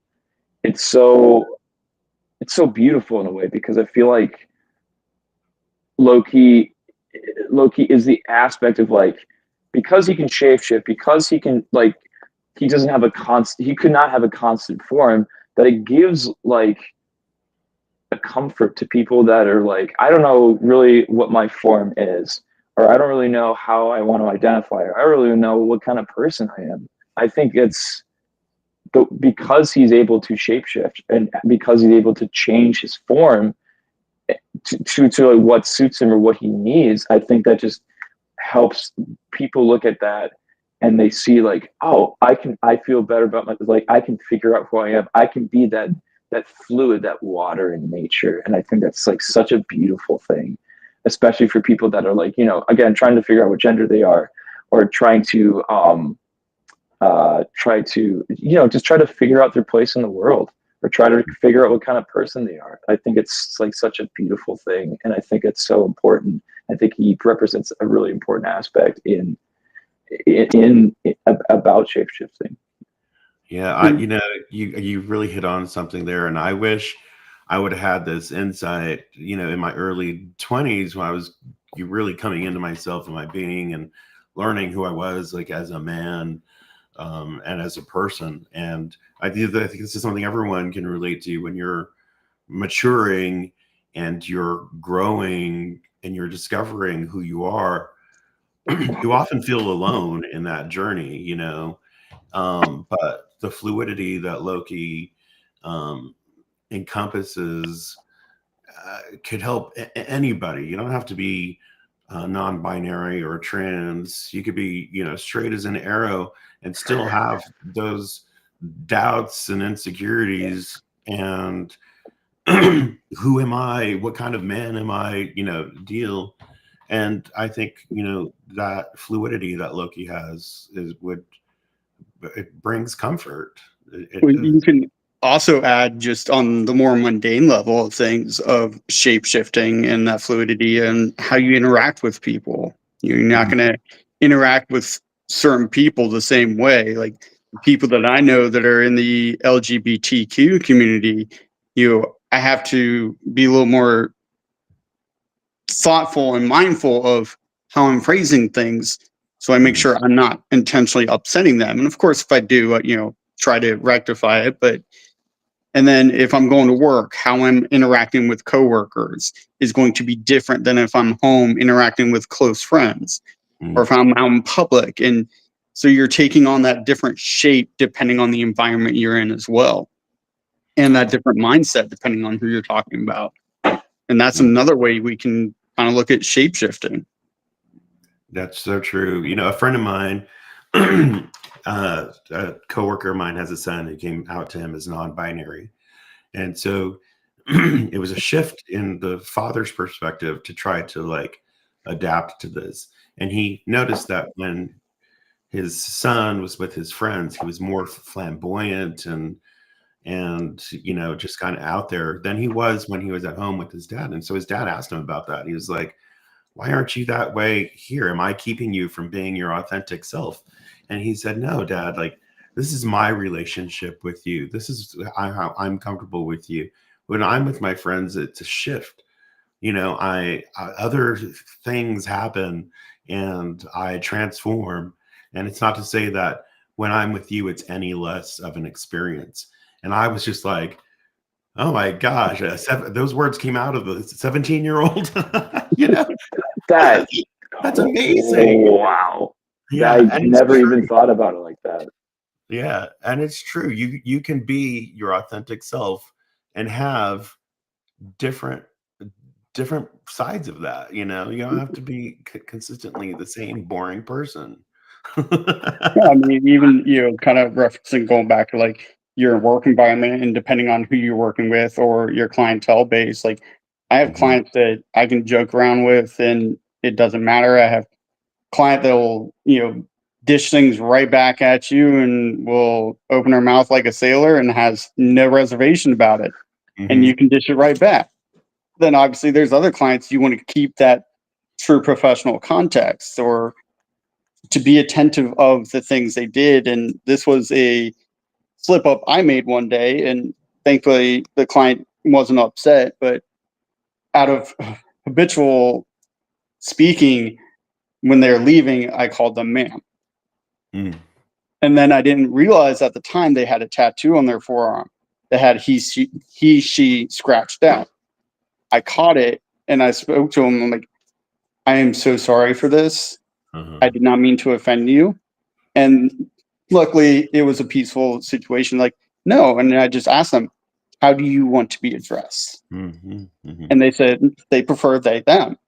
beautiful in a way, because I feel like Loki is the aspect of like, because he can shapeshift, because he can like, he doesn't have he could not have a constant form, that it gives like a comfort to people that are like, I don't know really what my form is, or I don't really know how I want to identify, or I don't really know what kind of person I am. I think it's because he's able to shapeshift and because he's able to change his form to like what suits him or what he needs, I think that just helps people look at that and they see like, oh, I feel better about my, like, I can figure out who I am. I can be that fluid, that water in nature. And I think that's like such a beautiful thing, especially for people that are like, again, trying to figure out what gender they are, or trying to just try to figure out their place in the world, or try to figure out what kind of person they are. I think it's like such a beautiful thing, and I think it's so important. I think he represents a really important aspect in about shapeshifting.
Yeah, you really hit on something there, and I wish I would have had this insight, in my early 20s when I was really coming into myself and my being and learning who I was, like as a man, and as a person. And I think this is something everyone can relate to when you're maturing and you're growing and you're discovering who you are. You often feel alone in that journey, but the fluidity that Loki encompasses could help anybody. You don't have to be non-binary or trans. You could be, straight as an arrow and still have those doubts and insecurities and who am I? What kind of man am I? Deal. And I think, that fluidity that Loki has it brings comfort.
You can also add, just on the more mundane level of things, of shape shifting and that fluidity and how you interact with people. You're not going to interact with certain people the same way. Like people that I know that are in the LGBTQ community, I have to be a little more thoughtful and mindful of how I'm phrasing things, so I make sure I'm not intentionally upsetting them. And of course, if I do, try to rectify it. And then if I'm going to work, how I'm interacting with coworkers is going to be different than if I'm home interacting with close friends, or if I'm out in public. And so you're taking on that different shape depending on the environment you're in as well, and that different mindset depending on who you're talking about. And that's another way we can kind of look at shape shifting.
That's so true. A friend of mine, a coworker of mine, has a son who came out to him as non-binary. And so it was a shift in the father's perspective to try to like adapt to this. And he noticed that when his son was with his friends, he was more flamboyant and just kind of out there than he was when he was at home with his dad. And so his dad asked him about that. He was like, why aren't you that way here? Am I keeping you from being your authentic self? And he said, no, Dad, like, this is my relationship with you. This is how I'm comfortable with you. When I'm with my friends, it's a shift. I other things happen and I transform. And it's not to say that when I'm with you, it's any less of an experience. And I was just like, oh my gosh, those words came out of the 17-year-old.
That
That's amazing.
Wow.
Yeah,
I never even thought about it like that.
Yeah, and it's true. You can be your authentic self and have different sides of that. You don't have to be consistently the same boring person.
Yeah, I mean, even kind of referencing, going back to like your work environment, and depending on who you're working with or your clientele base. Like I have clients that I can joke around with and it doesn't matter. I have client that will dish things right back at you and will open her mouth like a sailor and has no reservation about it, and you can dish it right back. Then obviously there's other clients you want to keep that true professional context, or to be attentive of the things they did. And this was a slip up I made one day, and thankfully the client wasn't upset. But out of habitual speaking, when they're leaving, I called them ma'am. And then I didn't realize at the time they had a tattoo on their forearm that had he, she scratched out. I caught it and I spoke to him. I'm like, I am so sorry for this. I did not mean to offend you. And luckily, it was a peaceful situation. Like, no. And I just asked them, how do you want to be addressed?
Mm-hmm. Mm-hmm.
And they said they prefer they, them.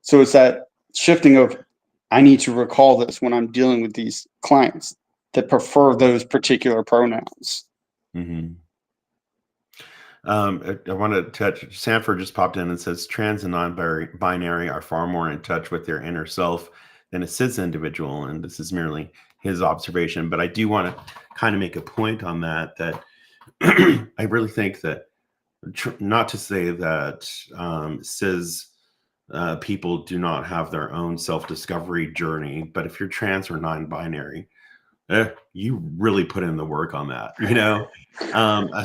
So it's that shifting of, I need to recall this when I'm dealing with these clients that prefer those particular pronouns.
Mm-hmm. I want to touch. Sanford just popped in and says trans and non-binary are far more in touch with their inner self than a cis individual, and this is merely his observation. But I do want to kind of make a point on that. That I really think that, not to say that cis people do not have their own self-discovery journey, but if you're trans or non-binary, you really put in the work on that,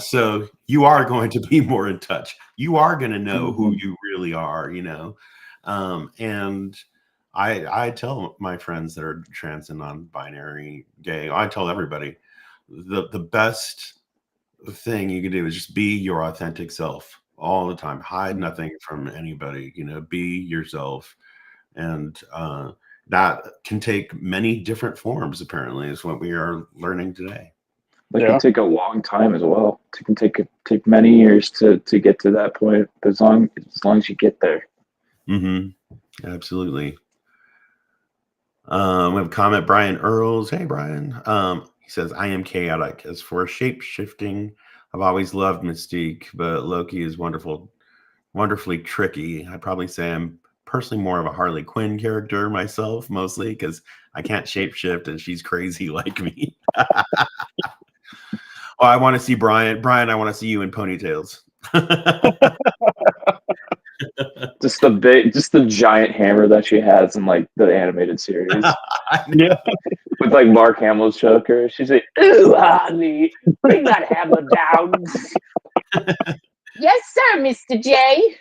so you are going to be more in touch. You are going to know who you really are, and I tell my friends that are trans and non-binary, gay, I tell everybody the best thing you can do is just be your authentic self all the time. Hide nothing from anybody, be yourself. And that can take many different forms, apparently, is what we are learning today.
That can take a long time as well. It can take many years to get to that point. But as long as you get there.
Mm-hmm. Absolutely. We have a comment, Brian Earls. Hey, Brian. He says, I am chaotic. As for shape shifting, I've always loved Mystique, but Loki is wonderfully tricky. I'd probably say I'm personally more of a Harley Quinn character myself, mostly because I can't shapeshift and she's crazy like me. Oh, I want to see Brian. Brian, I want to see you in ponytails.
just the giant hammer that she has in like the animated series.
Yeah.
With like Mark Hamill's Joker. She's like, ooh, honey, bring that hammer down. Yes, sir, Mr. J.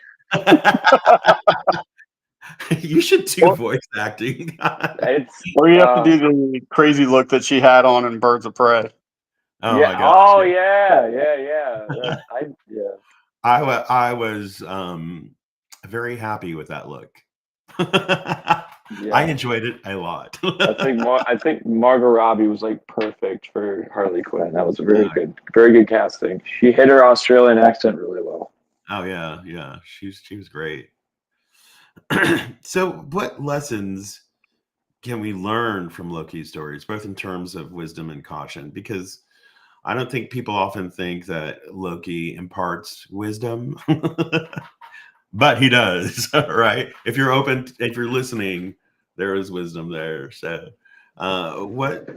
You should do voice acting.
Or you have to do the crazy look that she had on in Birds of Prey.
Oh
yeah.
my gosh.
Oh yeah.
I was very happy with that look. I enjoyed it a lot.
I think Margot Robbie was like perfect for Harley Quinn. That was a very good casting. She hit her Australian accent really well.
Oh yeah. She was great. So what lessons can we learn from Loki's stories, both in terms of wisdom and caution? Because I don't think people often think that Loki imparts wisdom, but he does, right? If you're listening, there is wisdom there. So, what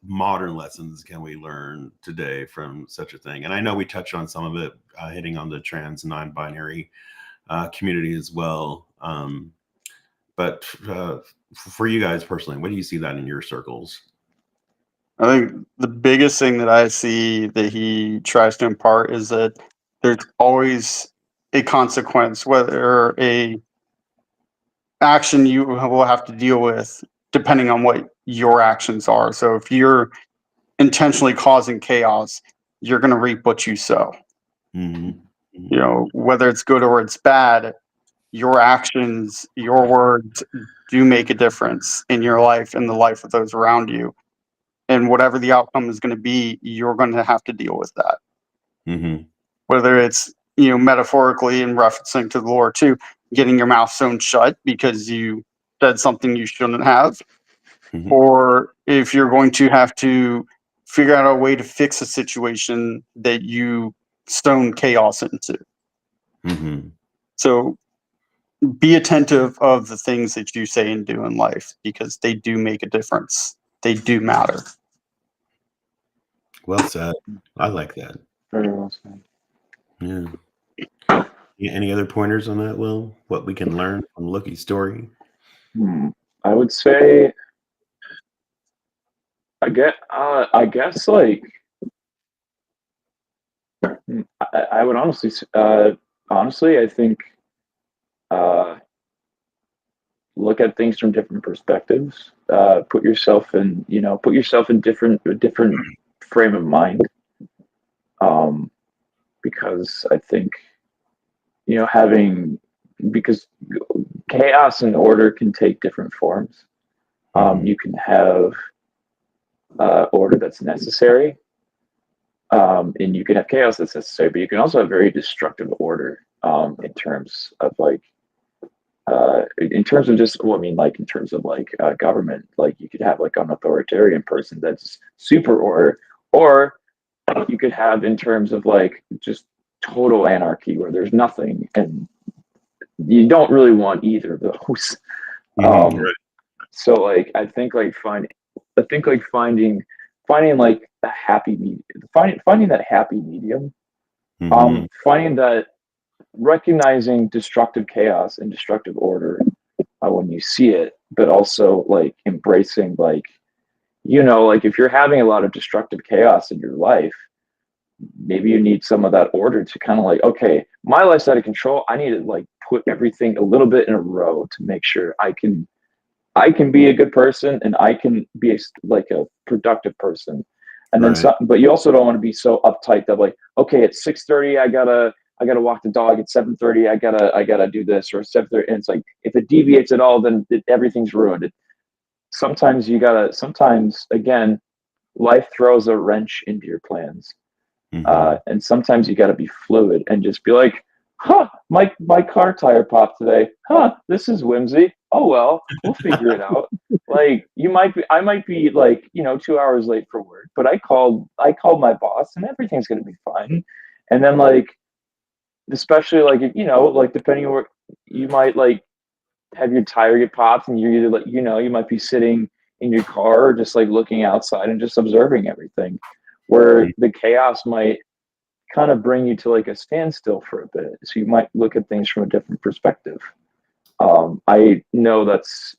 modern lessons can we learn today from such a thing? And I know we touched on some of it, hitting on the trans non-binary community as well. But for you guys personally, what do you see that in your circles?
I think the biggest thing that I see that he tries to impart is that there's always a consequence, whether a action you will have to deal with depending on what your actions are. So if you're intentionally causing chaos, you're going to reap what you sow.
Mm-hmm. Mm-hmm.
Whether it's good or it's bad, your actions, your words do make a difference in your life and the life of those around you. And whatever the outcome is going to be, you're going to have to deal with that.
Mm-hmm.
Whether it's, metaphorically in referencing to the Lord too, getting your mouth sewn shut because you said something you shouldn't have,
Mm-hmm.
or if you're going to have to figure out a way to fix a situation that you sown chaos into.
Mm-hmm.
So be attentive of the things that you say and do in life because they do make a difference. They do matter.
Well said. I like that.
Very well said.
Yeah. Any other pointers on that, Will? What we can learn from Loki's story?
I would say, I guess like, I would honestly, I think, look at things from different perspectives. Put yourself in different frame of mind. Because I think, because chaos and order can take different forms. You can have order that's necessary. And you can have chaos that's necessary, but you can also have very destructive order in terms of like in terms of just well, I mean like in terms of like government, like you could have like an authoritarian person that's super order, or you could have in terms of like just total anarchy where there's nothing, and you don't really want either of those.
Right.
So like I think like finding like a happy medium, finding that happy medium, finding that recognizing destructive chaos and destructive order when you see it, but also like embracing like like if you're having a lot of destructive chaos in your life, maybe you need some of that order to kind of like, okay, my life's out of control. I need to like put everything a little bit in a row to make sure I can be a good person and I can be like a productive person. And then
Right.
but you also don't want to be so uptight that like, okay, at 6:30 I gotta walk the dog. At 7:30 I gotta do this, or 7:30. And it's like if it deviates at all, then everything's ruined. Sometimes you gotta. Sometimes again, life throws a wrench into your plans, and sometimes you gotta be fluid and just be like, huh, my car tire popped today. Huh, this is whimsy. Oh well, we'll figure it out. Like I might be like 2 hours late for work, but I called my boss, and everything's gonna be fine. And then like, especially like like depending on where you might like have your tire get popped, and you're either like you might be sitting in your car or just like looking outside and just observing everything, where the chaos might kind of bring you to like a standstill for a bit. So you might look at things from a different perspective. I know that's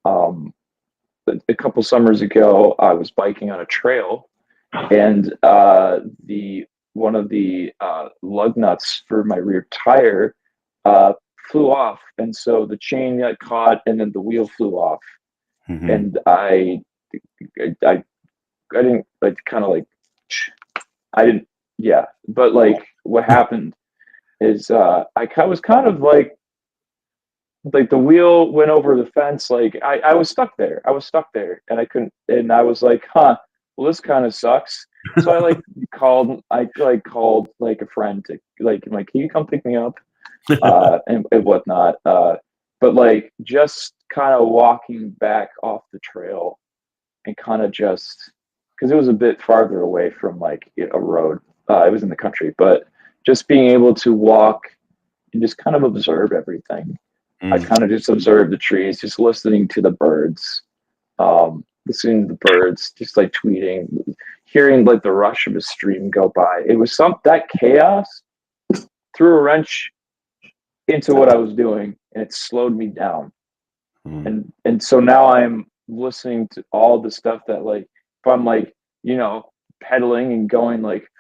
a couple summers ago, I was biking on a trail, and the one of the lug nuts for my rear tire uh, flew off, and so the chain got caught, and then the wheel flew off, and I didn't like kind of like I didn't yeah, but like what happened is I was kind of like the wheel went over the fence. Like I was stuck there. I was stuck there, and I couldn't. And I was like, huh. Well, this kind of sucks. So I called like a friend to like, can you come pick me up and whatnot. But like just kind of walking back off the trail and kind of just because it was a bit farther away from like a road. It was in the country, but just being able to walk and just kind of observe everything. I kind of just observed the trees, just listening to the birds, listening to the birds, just like tweeting, hearing like the rush of a stream go by. It was that chaos threw a wrench into what I was doing, and it slowed me down. And so now I'm listening to all the stuff that like if I'm like pedaling and going like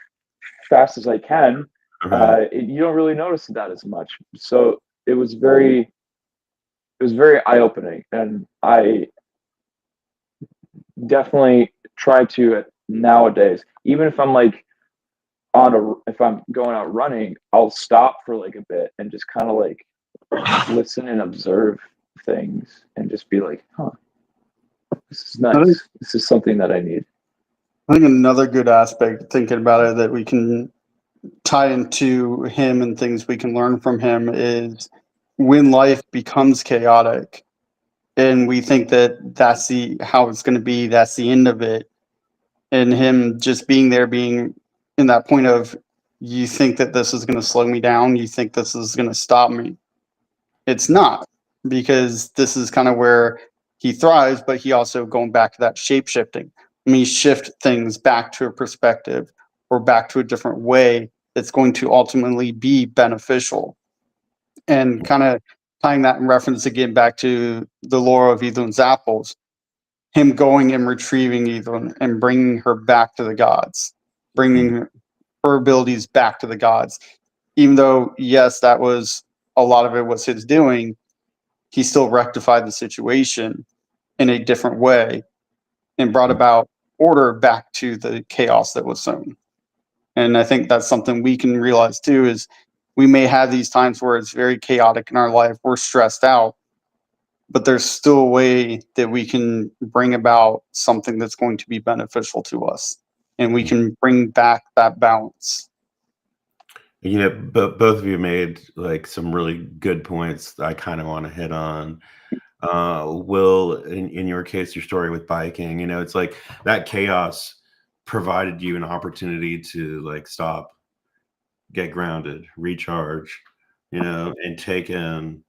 fast as I can, you don't really notice that as much. So it was very eye opening, and I definitely try to nowadays, even if I'm like if I'm going out running, I'll stop for like a bit and just kind of like listen and observe things and just be like, huh, this is nice. This is something that I need.
I think another good aspect, thinking about it, that we can tie into him and things we can learn from him is when life becomes chaotic and we think that that's how it's going to be, that's the end of it, and him just being there, being in that point of, you think that this is going to slow me down, you think this is going to stop me. It's not, because this is kind of where he thrives, but he also going back to that shape shifting. I mean, shift things back to a perspective or back to a different way that's going to ultimately be beneficial. And kind of tying that in reference again back to the lore of Evelyn's apples, him going and retrieving Evelyn and bringing her back to the gods, bringing her abilities back to the gods. Even though, yes, that was a lot of it was his doing, he still rectified the situation in a different way and brought about order back to the chaos that was sown. And I think that's something we can realize too, is we may have these times where it's very chaotic in our life, we're stressed out, but there's still a way that we can bring about something that's going to be beneficial to us, and we can bring back that balance.
Both of you made like some really good points that I kind of want to hit on. Will, in your case, your story with biking, it's like that chaos provided you an opportunity to like stop, get grounded, recharge, and take in,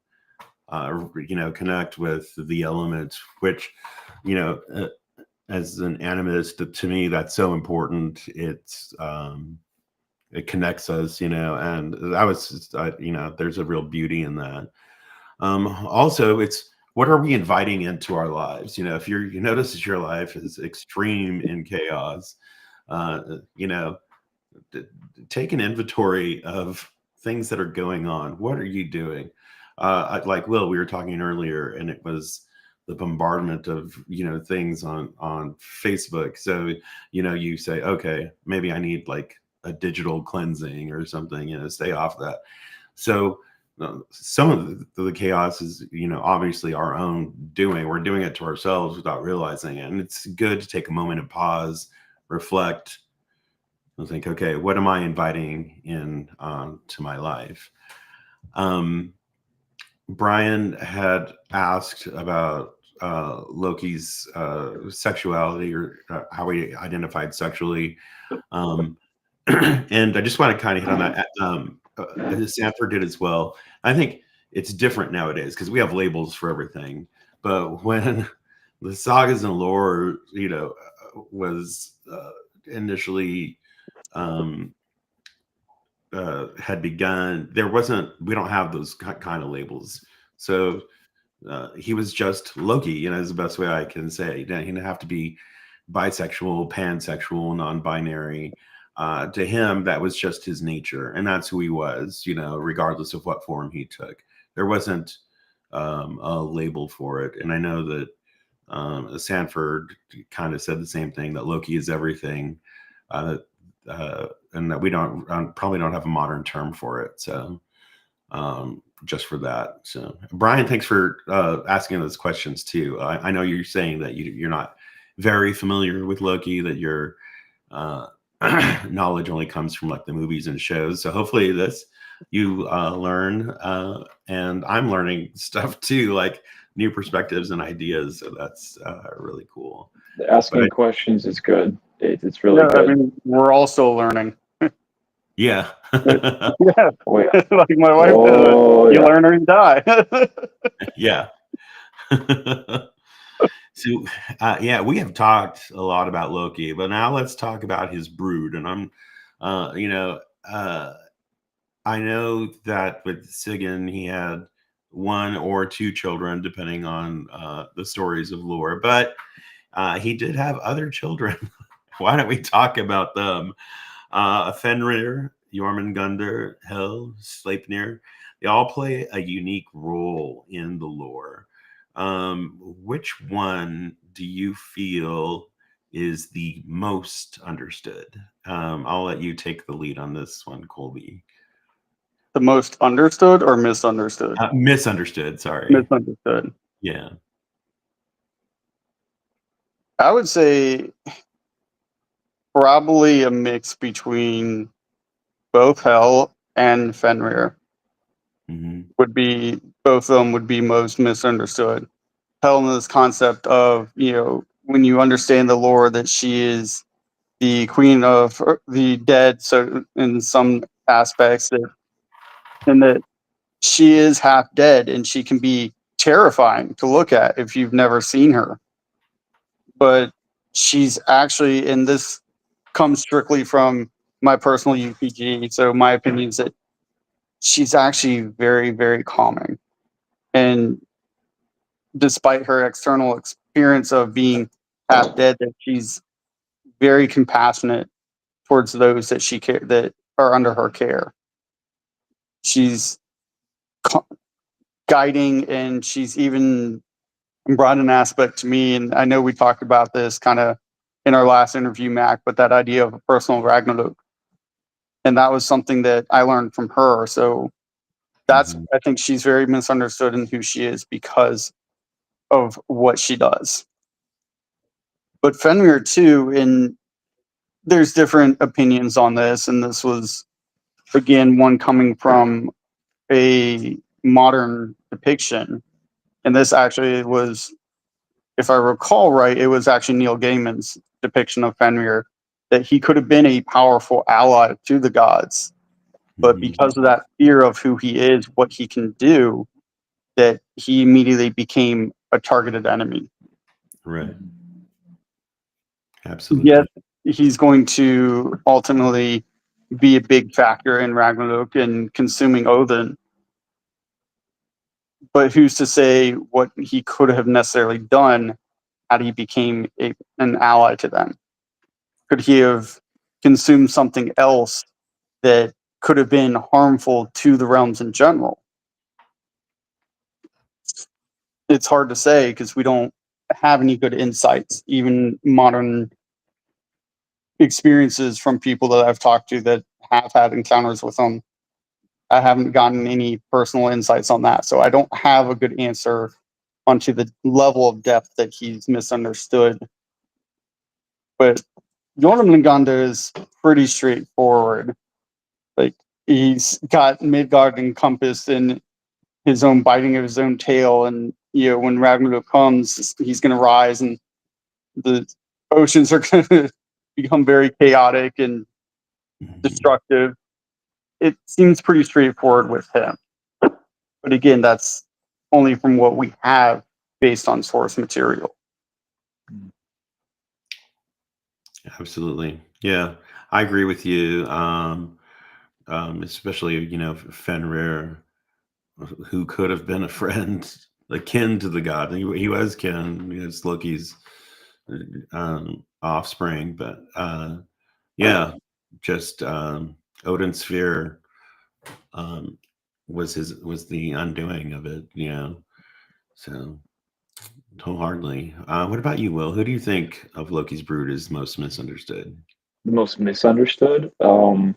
connect with the elements, which, you know, uh, as an animist, to me, that's so important. It connects us, and that was, there's a real beauty in that. Also, it's what are we inviting into our lives? If you notice that your life is extreme in chaos, uh, you know, take an inventory of things that are going on. What are you doing? Like Will, we were talking earlier, and it was the bombardment of things on Facebook. So you say, okay, maybe I need like a digital cleansing or something. Stay off that. So some of the chaos is obviously our own doing. We're doing it to ourselves without realizing it, and it's good to take a moment and pause, reflect, and think, okay, what am I inviting in to my life? Brian had asked about Loki's sexuality, or how he identified sexually. And I just want to kind of hit on that. Sanford did as well. I think it's different nowadays because we have labels for everything. But when the sagas and lore, was initially had begun, we don't have those kind of labels. So he was just Loki, is the best way I can say. He didn't have to be bisexual, pansexual, non-binary. To him, that was just his nature, and that's who he was, regardless of what form he took. There wasn't a label for it. And I know that Sanford kind of said the same thing, that Loki is everything, and that we probably don't have a modern term for it. So just for that. So Brian, thanks for asking those questions too. I know you're saying that you're not very familiar with Loki, that your knowledge only comes from like the movies and shows. So hopefully you learn, and I'm learning stuff too, like new perspectives and ideas. So that's really cool.
Asking questions is good. It's really good.
I mean, we're also learning.
Yeah.
Yeah.
Oh, yeah.
Like my wife said, you learn or you die.
Yeah. So, yeah, we have talked a lot about Loki, but now let's talk about his brood. And I know that with Sigyn, he had one or two children, depending on the stories of lore, but he did have other children. Why don't we talk about them? Fenrir, Jormungandr, Hel, Sleipnir, they all play a unique role in the lore. Which one do you feel is the most understood? I'll let you take the lead on this one, Colby.
The most understood or misunderstood?
Misunderstood, sorry.
Misunderstood.
Yeah.
I would say probably a mix between both Hel and Fenrir. Would be, both of them would be most misunderstood. Hel in this concept of, when you understand the lore, that she is the queen of the dead, so in some aspects, that she is half dead, and she can be terrifying to look at if you've never seen her. But she's actually, and this comes strictly from my personal UPG, so my opinion is that she's actually very, very calming. And despite her external experience of being half dead, that she's very compassionate towards those that that are under her care. She's guiding, and she's even brought an aspect to me, and I know we talked about this kind of in our last interview, Mac, but that idea of a personal Ragnarok. And that was something that I learned from her. So I think she's very misunderstood in who she is, because of what she does. But Fenrir too, and there's different opinions on this, and this was again one coming from a modern depiction. And this actually was, if I recall right, it was actually Neil Gaiman's depiction of Fenrir, that he could have been a powerful ally to the gods, but because of that fear of who he is, what he can do, that he immediately became a targeted enemy.
Right. Absolutely.
Yet he's going to ultimately be a big factor in Ragnarok and consuming Odin. But who's to say what he could have necessarily done had he became an ally to them? Could he have consumed something else that could have been harmful to the realms in general? It's hard to say because we don't have any good insights, even modern experiences from people that I've talked to that have had encounters with them. I haven't gotten any personal insights on that, so I don't have a good answer onto the level of depth that he's misunderstood. But Jormungandr is pretty straightforward. Like, he's got Midgard encompassed in his own biting of his own tail, and when Ragnarok comes, he's going to rise, and the oceans are going to become very chaotic and destructive. It seems pretty straightforward with him. But again, that's only from what we have based on source material.
Absolutely. Yeah, I agree with you. Especially, Fenrir, who could have been a friend, akin to the god. He was kin. He was Loki's offspring, but yeah, just Odin's fear was the undoing of it. So wholeheartly. What about you, Will? Who do you think of Loki's brood is most misunderstood?
The most misunderstood. Hmm.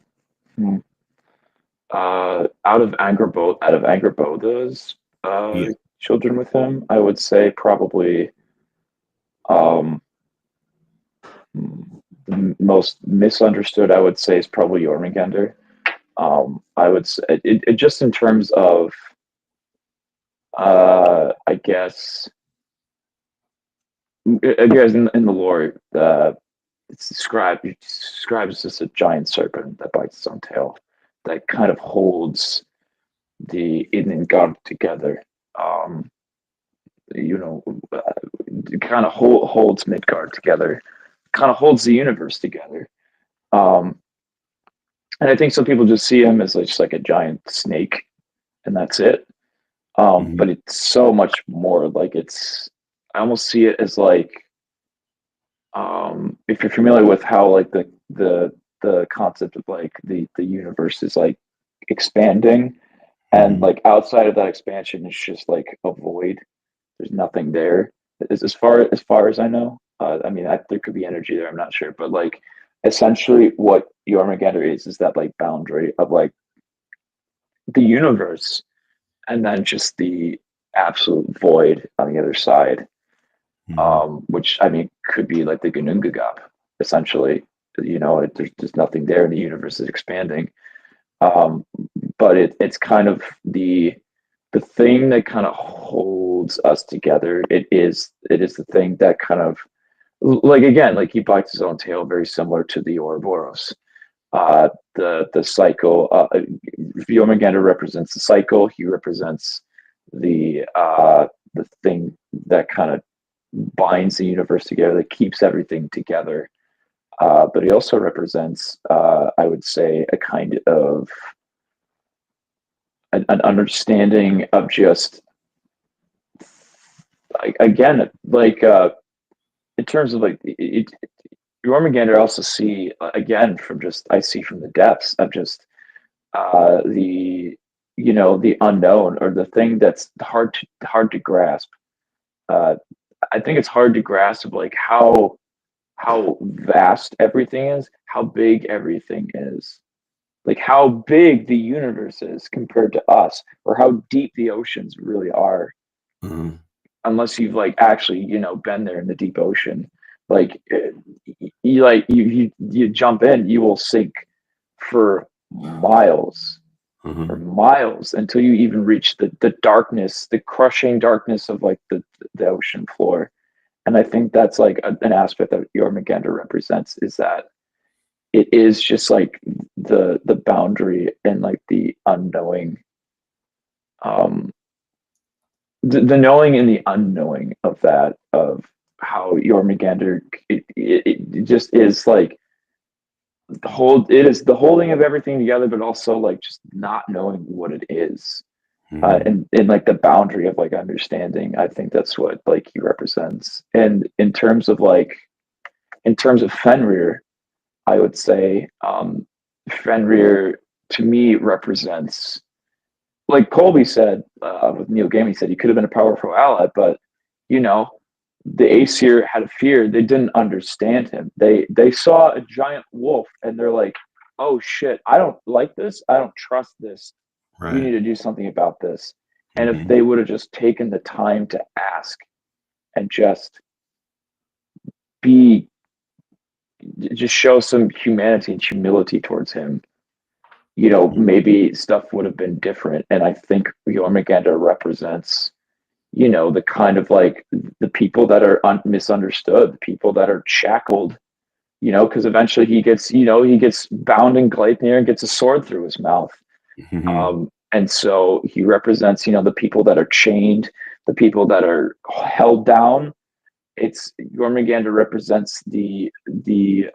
Out of Angrboda's
Yeah.
children with him, I would say probably um, the most misunderstood. I would say is probably Jormungandr. I would say it just in terms of I guess in the lore, it describes just a giant serpent that bites its own tail that kind of holds the Idengard together. Um, you know, it kind of holds Midgard together, kind of holds the universe together. Um, and I think some people just see him as just like a giant snake, and that's it.
Mhm.
But it's so much more. Like I almost see it as like if you're familiar with how like the concept of like the universe is like expanding, and
Mhm.
like outside of that expansion is just like a void. There's nothing there. As far as I know. I mean, there could be energy there. I'm not sure, but like essentially, what Jormungandr is that like boundary of like the universe, and then just the absolute void on the other side.
Mhm.
Which I mean could be like the Ginnungagap, essentially. There's nothing there, and the universe is expanding. Um, but it's kind of the thing that kind of holds us together. It is the thing that kind of like again, like he bites his own tail, very similar to the Ouroboros. The cycle. Jormungandr represents the cycle. He represents the thing that kind of binds the universe together, that keeps everything together. But he also represents, I would say, a kind of an understanding of just again, like in terms of like Jormungandr. I also see again from just I see from the depths of just the unknown, or the thing that's hard to grasp. Uh, I think it's hard to grasp like how vast everything is, how big everything is, like how big the universe is compared to us, or how deep the oceans really are.
Mhm.
unless you've like actually, you know, been there in the deep ocean. Like you jump in, you will sink for miles, for
Mhm.
miles until you even reach the darkness, the crushing darkness of like the ocean floor. And I think that's like an aspect that Jormungandr represents, is that it is just like the boundary and like the unknowing, um the knowing and the unknowing of that, of how Jormungandr, it just is like it is the holding of everything together, but also like just not knowing what it is.
Mhm.
And like the boundary of like understanding, I think that's what like he represents. And in terms of Fenrir, I would say Fenrir to me represents, like Colby said, with Neil Gaiman, he said he could have been a powerful ally, but you know, the Aesir had a fear. They didn't understand him. They saw a giant wolf and they're like, "Oh shit, I don't like this. I don't trust this. We need
Right.
to do something about this." And if
Mhm.
they would have just taken the time to ask and be just show some humanity and humility towards him, you know, maybe stuff would have been different. And I think Jormungandr represents, you know, the kind of like the people that are misunderstood, the people that are shackled, you know, because eventually he gets, you know, he gets bound in Gleipnir and gets a sword through his mouth.
Mhm.
And so he represents, you know, the people that are chained, the people that are held down. It's Jormungandr represents the the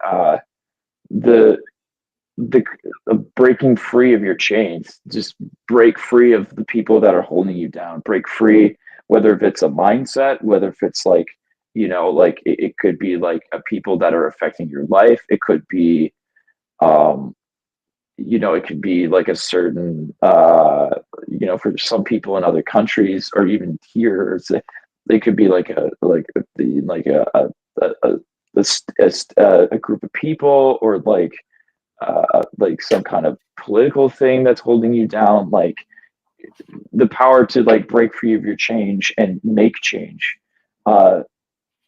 breaking free of your chains. Just break free of the people that are holding you down. Break free, whether if it's a mindset, whether if it's like, you know, like it could be like a people that are affecting your life. It could be, um, you know, it could be like a certain, you know, for some people in other countries or even here, they could be like a group of people, or like some kind of political thing that's holding you down, like the power to like break free of your change and make change. Uh,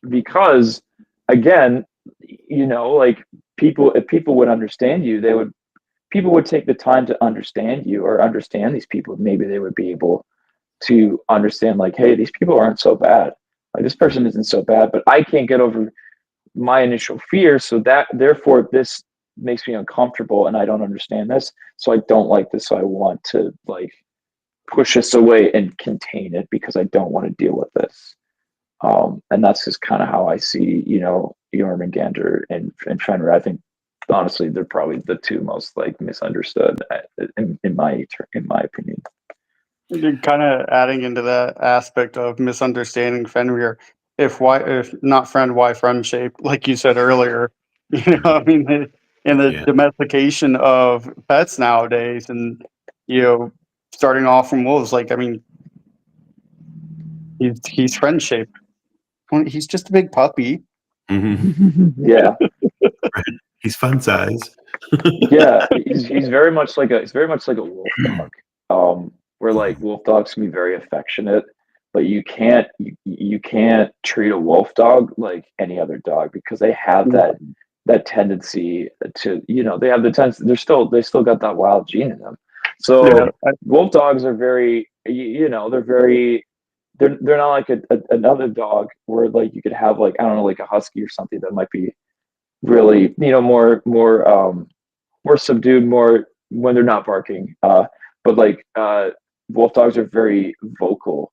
because again, you know, like people, if people would understand you, people would take the time to understand you or understand these people. Maybe they would be able to understand, like, hey, these people aren't so bad. Like this person isn't so bad, but I can't get over my initial fear, so that therefore this makes me uncomfortable and I don't understand this, so I don't like this, so I want to like push this away and contain it because I don't want to deal with this. And that's just kind of how I see, you know, Jormungandr and Fenrir. I think honestly they're probably the two most like misunderstood, in my opinion.
Kind of adding into that aspect of misunderstanding Fenrir. If not friend, why friend shape? Like you said earlier, you know, I mean, in the
Yeah.
domestication of pets nowadays, and you know, starting off from wolves, like I mean, he's friend shaped. He's just a big puppy.
Mhm.
Yeah.
Right. He's fun size.
Yeah, he's very much like a wolf dog. Where like wolf dogs can be very affectionate, but you can't treat a wolf dog like any other dog because they have that tendency to, you know, they have the tendency, they still got that wild gene in them.
Yeah,
So wolf dogs are very, you know, they're not like another dog where like you could have like, I don't know, like a husky or something that might be really, you know, more subdued, more when they're not barking. But like wolf dogs are very vocal.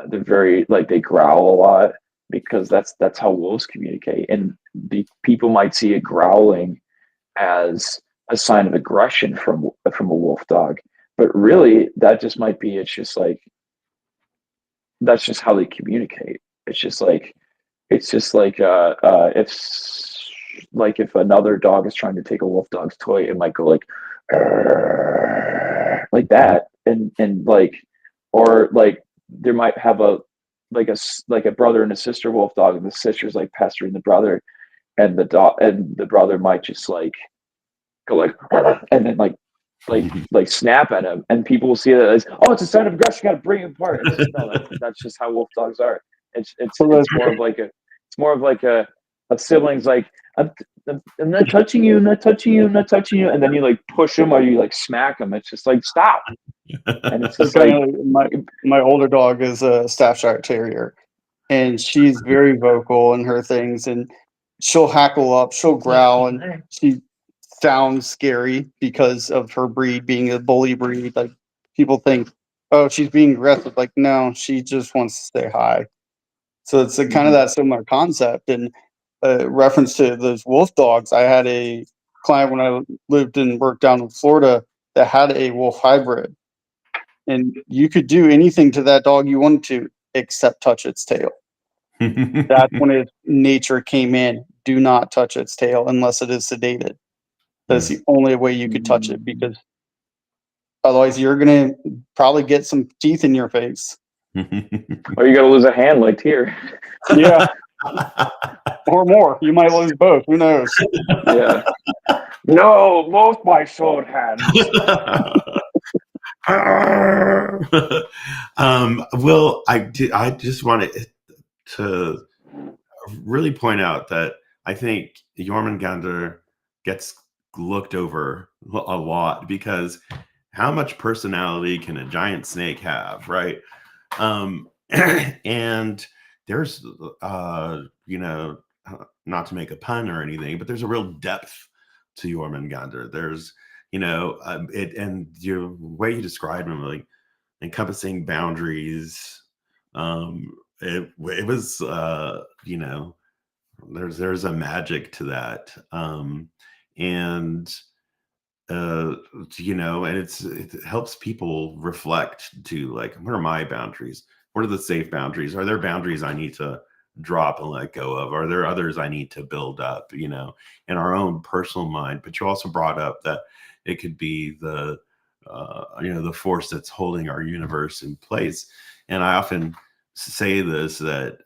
They're very like they growl a lot because that's how wolves communicate. And the people might see it growling as a sign of aggression from a wolf dog, but really that just might be, it's just like that's just how they communicate. It's just like if if another dog is trying to take a wolf dog's toy, it might go like that, and like, or like there might have like a brother and a sister wolf dog, and the sister's like pestering the brother, and the brother might just like go like and then like like snap at him, and people will see it as, oh, it's a sign of aggression, you got to bring him apart. It's just, no, that's just how wolf dogs are. It's more of like a siblings, like, I'm not touching you, not touching you, not touching you, and then you like push them or you like smack them. It's just like, stop. And it's just like,
my older dog is a Staffordshire Terrier, and she's very vocal in her things, and she'll hackle up, she'll growl, and she sounds scary because of her breed being a bully breed. Like, people think, oh, she's being aggressive. Like, no, she just wants to stay high. So it's a kind of that similar concept. And reference to those wolf dogs, I had a client when I lived and worked down in Florida that had a wolf hybrid, and you could do anything to that dog you wanted to except touch its tail. That's when its nature came in. Do not touch its tail unless it is sedated. That's the only way you could touch it, because otherwise you're gonna probably get some teeth in your face.
or you got to lose a hand like here.
Yeah. Or more. You might lose both. Who knows?
Yeah. No, both my sword hands.
Will, I just wanted to really point out that I think Jormungandr gets looked over a lot, because how much personality can a giant snake have, right? And there's not to make a pun or anything, but there's a real depth to Jormungandr. There's it, and the way you describe him, like encompassing boundaries. It was there's a magic to that, and and it helps people reflect to, like, what are my boundaries? What are the safe boundaries? Are there boundaries I need to drop and let go of? Are there others I need to build up, in our own personal mind? But you also brought up that it could be the the force that's holding our universe in place. And I often say this, that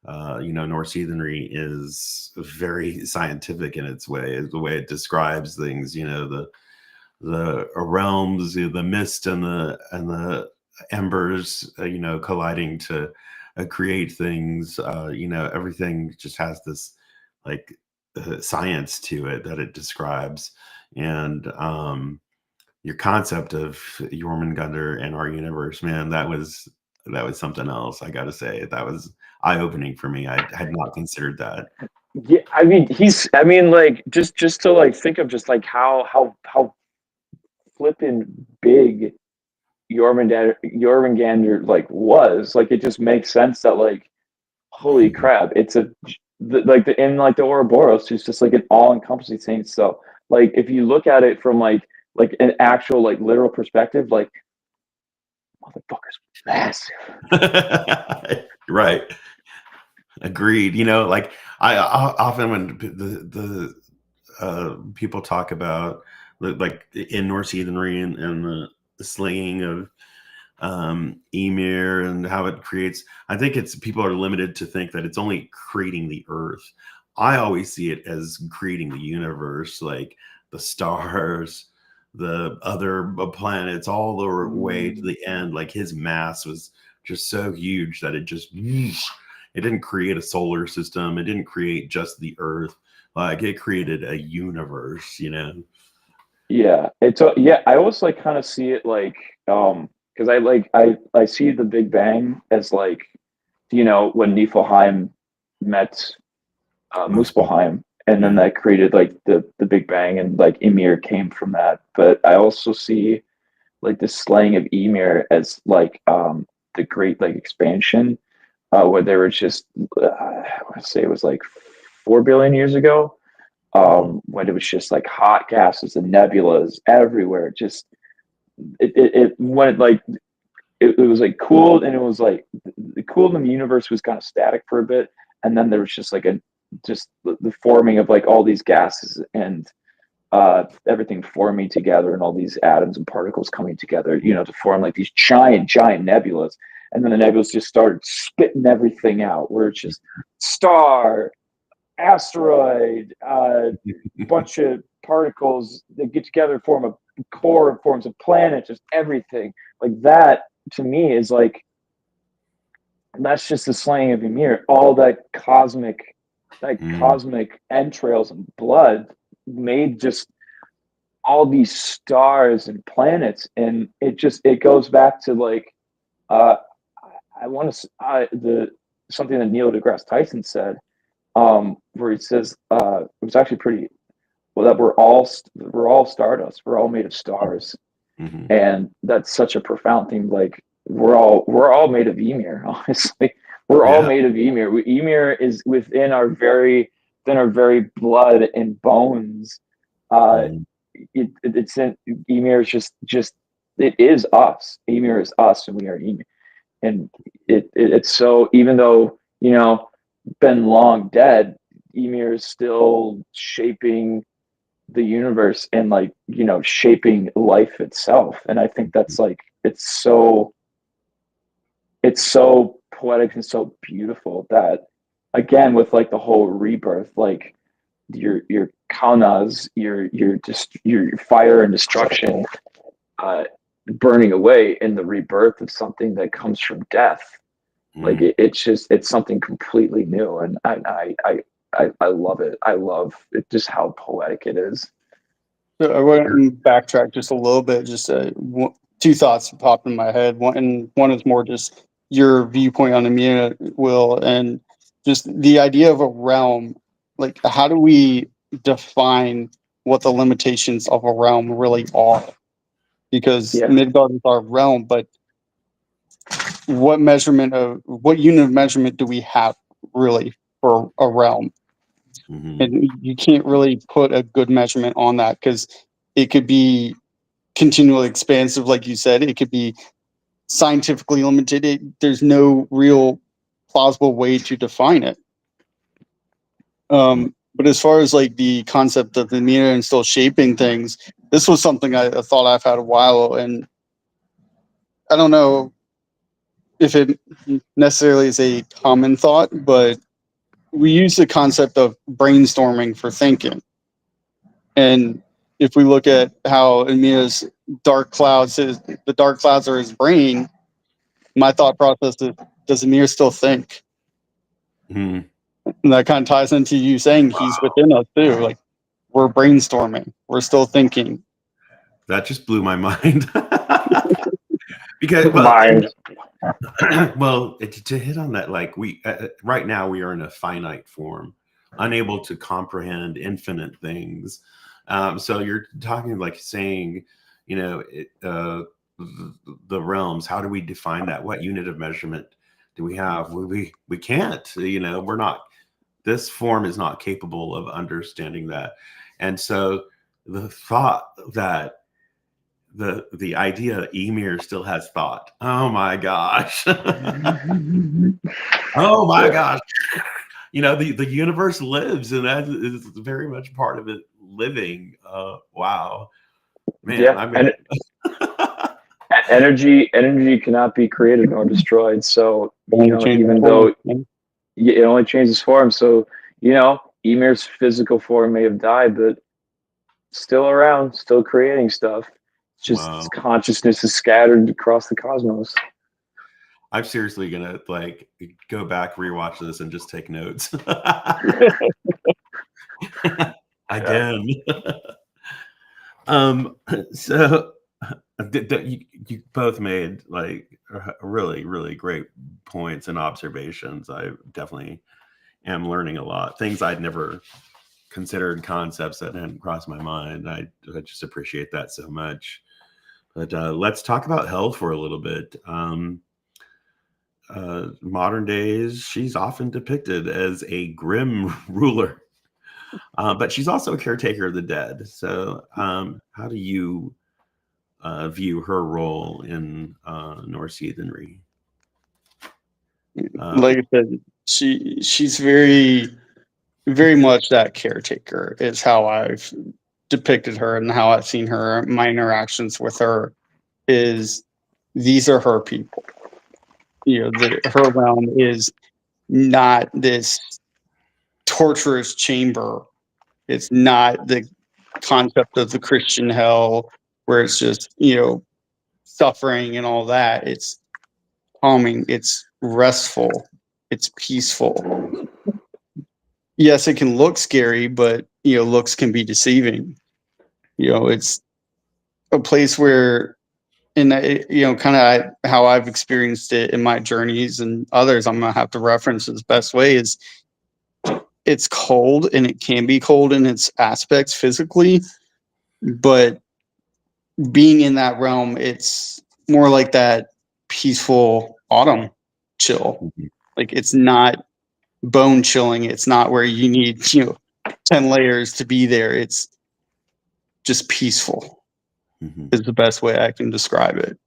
Norse heathenry is very scientific in its way, the way it describes things. The realms, the mist and the embers, colliding to create things. Everything just has this, like, science to it that it describes. And your concept of Jormungandr and our universe, man, that was something else. I gotta say, that was eye-opening for me. I had not considered that.
Yeah, like, just to like think of just like how flippin' big Jormungandr like was. Like, it just makes sense that, like, holy crap, it's in the Ouroboros, it's just like an all-encompassing thing. So, like, if you look at it from like an actual, like, literal perspective, like, motherfucker's massive.
Right. Agreed. Like, I often, when the people talk about, like, in Norse heathenry and the slinging of Ymir and how it creates, I think people are limited to think that it's only creating the earth. I always see it as creating the universe, like the stars, the other planets, all the way to the end. Like, his mass was just so huge that it didn't create a solar system. It didn't create just the earth. Like, it created a universe,
Yeah, I always like kind of see it like, because I see the Big Bang as like, when Niflheim met Muspelheim, and then that created like the Big Bang, and like Ymir came from that. But I also see like the slaying of Ymir as like the great, like, expansion, where they were just I want to say it was like 4 billion years ago, when it was just like hot gases and nebulas everywhere. Just it went like it was like cooled, and it was like the cooled, and the universe was kind of static for a bit, and then there was just like the forming of like all these gases, and everything forming together, and all these atoms and particles coming together, to form like these giant nebulas. And then the nebulas just started spitting everything out, where it's just star, asteroid, bunch of particles that get together, form a core, forms a planet, just everything. Like that to me is like, that's just the slaying of Ymir. All that cosmic entrails and blood made just all these stars and planets, and it goes back to like uh I want to the something that Neil deGrasse Tyson said, where he says it was actually pretty well, that we're all stardust, we're all made of stars.
Mm-hmm.
And that's such a profound thing. Like we're all made of Ymir. Honestly, we're all
Yeah.
made of Ymir. Ymir is within our very blood and bones. Uh,
Mm-hmm.
it's in Ymir is just it is us. Ymir is us, and we are Ymir. And it's so, even though been long dead, Ymir is still shaping the universe and like shaping life itself. And I think that's like it's so poetic and so beautiful that, again, with like the whole rebirth, like your kaunas, your fire and destruction, uh burning away in the rebirth of something that comes from death. Like it's something completely new, and I love it. I love it, just how poetic it is.
So I want to backtrack just a little bit. Just two thoughts popped in my head. One is more just your viewpoint on Amina, Will, and just the idea of a realm. Like, how do we define what the limitations of a realm really are? Because
Yeah.
Midgard is our realm, but what unit of measurement do we have really for a realm?
Mm-hmm.
And you can't really put a good measurement on that because it could be continually expansive, like you said. It could be scientifically limited. There's no real plausible way to define it. But as far as like the concept of the meter and still shaping things, this was something I thought I've had a while, and I don't know if it necessarily is a common thought, but we use the concept of brainstorming for thinking. And if we look at how Emia's the dark clouds are his brain, my thought process is, does Emir still think?
Mm-hmm.
And that kind of ties into you saying he's within us too. Like, we're brainstorming, we're still thinking.
That just blew my mind. Because
Mind.
to hit on that, like we right now we are in a finite form, unable to comprehend infinite things. So you're talking like saying, the realms. How do we define that? What unit of measurement do we have? We can't. We're not. This form is not capable of understanding that, and so the thought that the idea that Emir still has thought. Oh my gosh. Oh my gosh. The universe lives, and that is very much part of it living. Wow. Man,
Yeah,
I'm
and energy cannot be created nor destroyed. So even though it only changes form, so Emir's physical form may have died, but still around, still creating stuff. It's just
wow.
consciousness is scattered across the cosmos.
I'm seriously gonna like go back, rewatch this, and just take notes. Again. So you both made like really, really great points and observations. I definitely am learning a lot. Things I'd never considered, concepts that hadn't crossed my mind. I just appreciate that so much. But let's talk about health for a little bit. Modern days, she's often depicted as a grim ruler, but she's also a caretaker of the dead. So, how do you view her role in Norse heathenry?
Like I said, she's very, very much that caretaker is how I've depicted her and how I've seen her. My interactions with her is, these are her people. Her realm is not this torturous chamber. It's not the concept of the Christian hell where it's just, suffering and all that. It's calming, it's restful, it's peaceful. Yes, it can look scary, but looks can be deceiving. It's a place where, and kind of how I've experienced it in my journeys and others, I'm gonna have to reference as best way is it's cold, and it can be cold in its aspects physically, but being in that realm, it's more like that peaceful autumn chill. Like it's not bone chilling. It's not where you need 10 layers to be there. It's just peaceful. Is the best way I can describe it.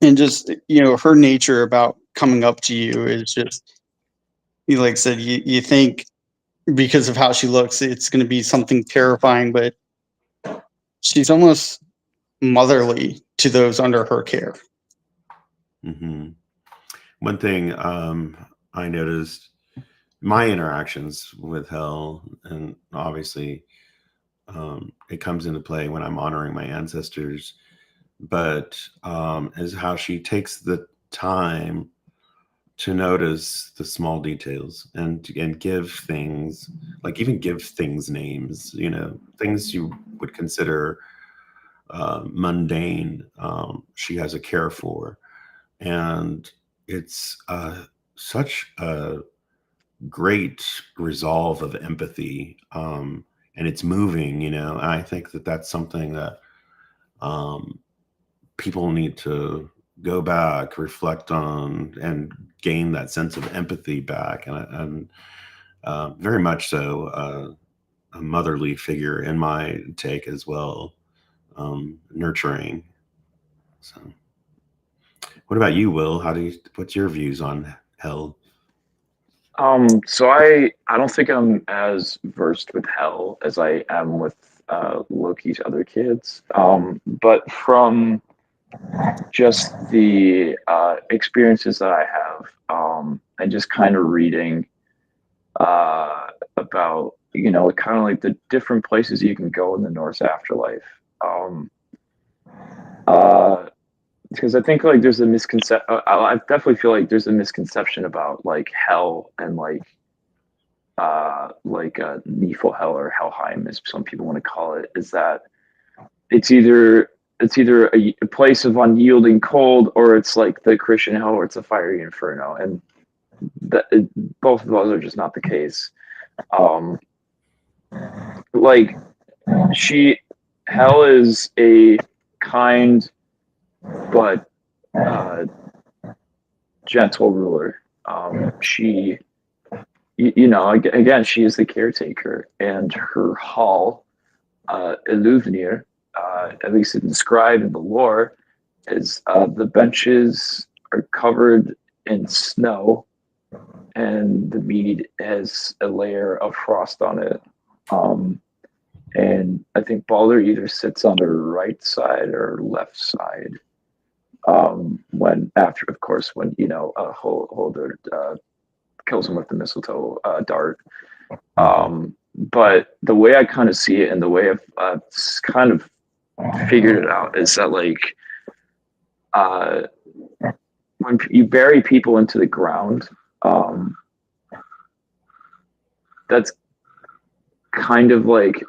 And just her nature about coming up to you is just, like I said, you think because of how she looks, it's going to be something terrifying, but she's almost motherly to those under her care.
One thing I noticed, my interactions with hell, and obviously it comes into play when I'm honoring my ancestors, but is how she takes the time to notice the small details and give things, like even give things names, things you would consider mundane. She has a care for, and it's such a great resolve of empathy, and it's moving, and I think that that's something that people need to go back, reflect on, and gain that sense of empathy back. And very much so a motherly figure in my take as well, nurturing. So what about you, Will? What's your views on hell?
So I don't think I'm as versed with hell as I am with Loki's other kids. But from just the experiences that I have, and just kind of reading about, kind of like the different places you can go in the Norse afterlife. Because I think like there's a misconception. I definitely feel like there's a misconception about like hell and like Niflhel or Helheim, as some people want to call it, is that it's either a place of unyielding cold, or it's like the Christian hell, or it's a fiery inferno, and both of those are just not the case. Like hell is a kind but gentle ruler. She, again, she is the caretaker, and her hall, Eluvnir, at least it's described in the lore, is the benches are covered in snow, and the mead has a layer of frost on it. And I think Balder either sits on the right side or left side. When Holder kills him with the mistletoe dart. But the way I kind of see it, and the way I've kind of figured it out, is that like when you bury people into the ground, that's kind of like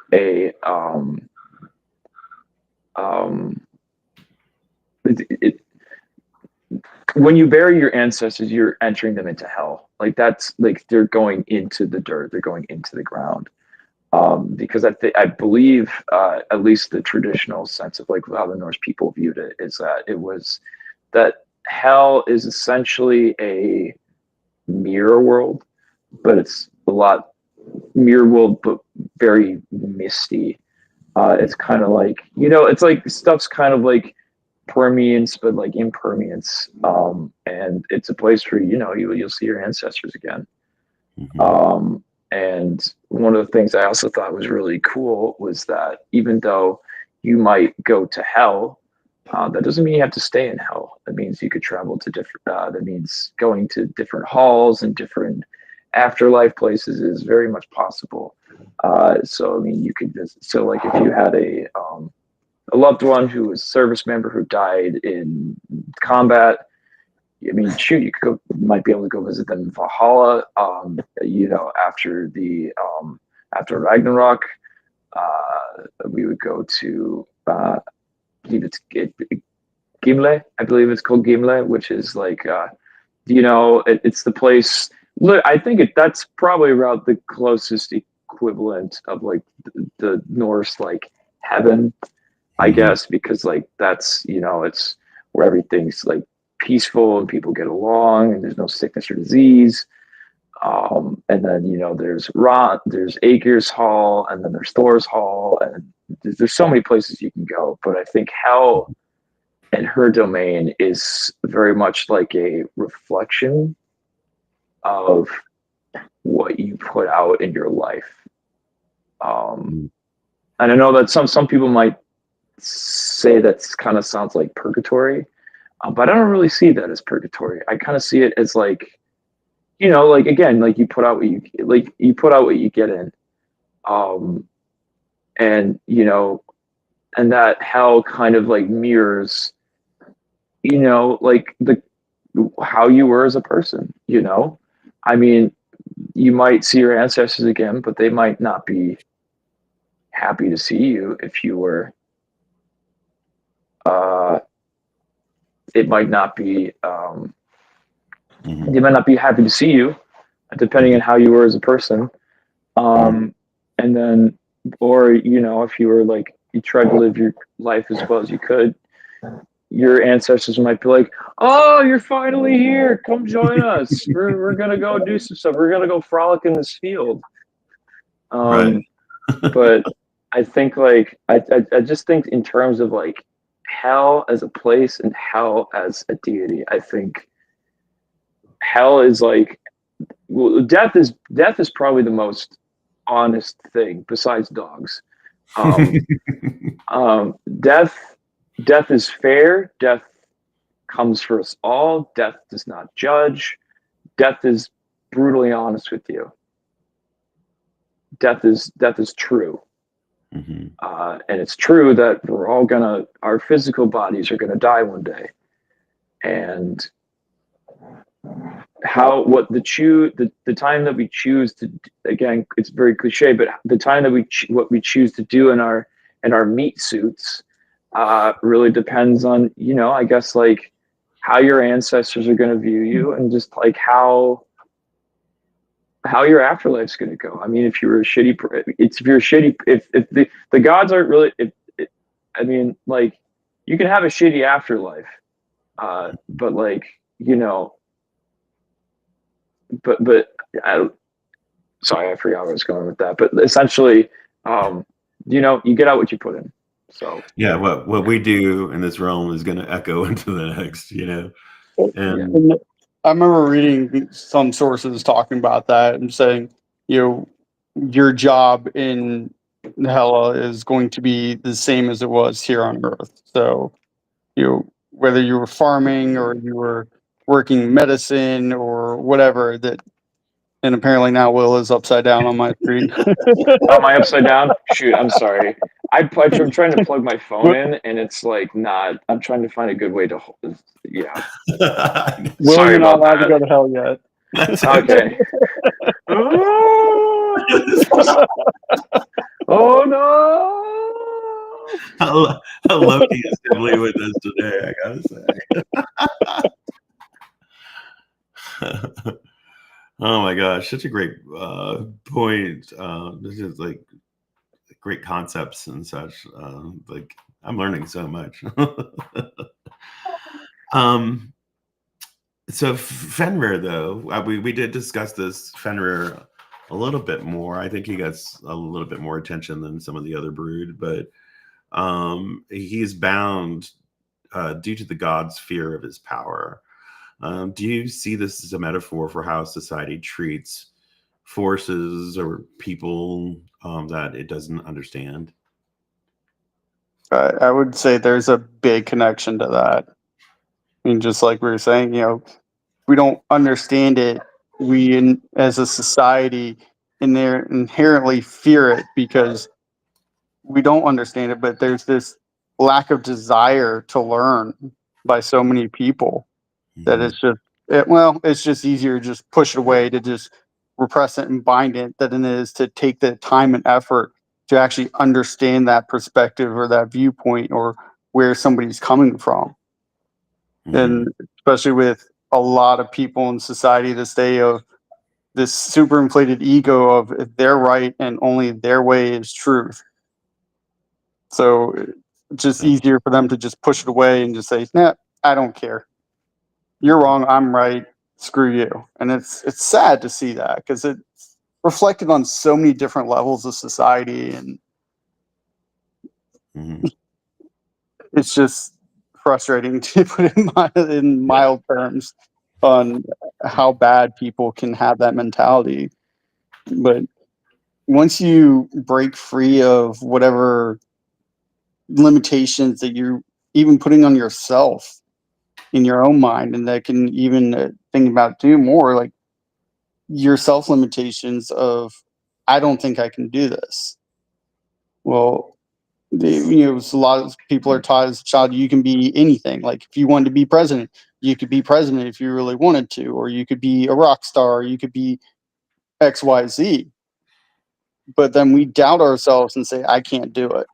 when you bury your ancestors, you're entering them into hell. Like that's like they're going into the dirt, they're going into the ground. Because I believe, at least the traditional sense of like how the Norse people viewed it, is that it was that hell is essentially a mirror world, but it's a lot mirror world, but very misty. It's kind of like, it's like stuff's kind of like permeance, but like impermeance. And it's a place where, you'll see your ancestors again. And one of the things I also thought was really cool was that even though you might go to hell, that doesn't mean you have to stay in hell. That means you could travel to different, that means going to different halls and different afterlife places is very much possible. So I mean, you could visit. So like if you had a loved one who was a service member who died in combat, I mean, shoot, might be able to go visit them in Valhalla. After after Ragnarok, we would go to I believe Gimle. I believe it's called Gimle, which is like it's the place. Look, I think that's probably about the closest equivalent of like the Norse like heaven, I guess, because like that's it's where everything's like peaceful and people get along and there's no sickness or disease. And then there's Aegir's Hall, and then there's Thor's Hall, and there's so many places you can go. But I think Hell and her domain is very much like a reflection of what you put out in your life. And I know that some people might say that kind of sounds like purgatory, but I don't really see that as purgatory. I kind of see it as like, like again, like you put out what you put out what you get in, and and that hell kind of like mirrors, like how you were as a person. I mean, you might see your ancestors again, but they might not be happy to see you if you were. It might not be. They might not be happy to see you, depending on how you were as a person. And then, or if you were like you tried to live your life as well as you could, your ancestors might be like, "Oh, you're finally here. Come join us. We're gonna go do some stuff. We're gonna go frolic in this field."
Right.
But I think like I just think in terms of like hell as a place and hell as a deity, I think hell is like, well, death is probably the most honest thing besides dogs. Death is fair. Death comes for us all. Death does not judge. Death is brutally honest with you. Death is true. And it's true that our physical bodies are gonna die one day. And the time that we choose to, again, it's very cliche, but the time that what we choose to do in our meat suits really depends on, I guess like how your ancestors are going to view you, and just like how your afterlife's going to go. I mean, if you're a shitty, if the gods aren't really, I mean, like you can have a shitty afterlife, but like, but sorry, I forgot where I was going with that. But essentially, you get out what you put in. So
yeah, what we do in this realm is going to echo into the next, and
I remember reading some sources talking about that and saying, your job in Hela is going to be the same as it was here on Earth. So, whether you were farming or you were working medicine or whatever, that, and apparently now Will is upside down on my screen.
Am I upside down? Shoot, I'm sorry. I'm trying to plug my phone in, and it's like not. I'm trying to find a good way to. Yeah.
Will,
Sorry
you're not
about
allowed to go to hell yet.
Okay. Oh no!
How lucky is Emily with us today? I gotta say. Oh my gosh, such a great point. This is like great concepts and such. Like I'm learning so much. So Fenrir, though, we did discuss this Fenrir a little bit more. I think he gets a little bit more attention than some of the other brood, but he's bound due to the god's fear of his power. Do you see this as a metaphor for how society treats forces or people that it doesn't understand?
I would say there's a big connection to that. I mean, just like we were saying, we don't understand it as a society, inherently fear it because we don't understand it, but there's this lack of desire to learn by so many people that
Mhm.
it's just it's just easier to just push it away, to just repress it and bind it, than it is to take the time and effort to actually understand that perspective or that viewpoint or where somebody's coming from. And
Mhm.
especially with a lot of people in society this day of this super inflated ego of if they're right and only their way is truth. So it's just
Yeah.
easier for them to just push it away and just say, "Nah, I don't care. You're wrong. I'm right. Screw you." And it's sad to see that because it's reflected on so many different levels of society, and
Mhm.
it's just frustrating to put it in
Yeah.
mild terms on how bad people can have that mentality. But once you break free of whatever limitations that you're even putting on yourself in your own mind, and that can even think about do more like your self limitations of I don't think I can do this. Well, a lot of people are taught as a child you can be anything. Like if you wanted to be president, you could be president if you really wanted to, or you could be a rock star, or you could be XYZ. But then we doubt ourselves and say, I can't do it.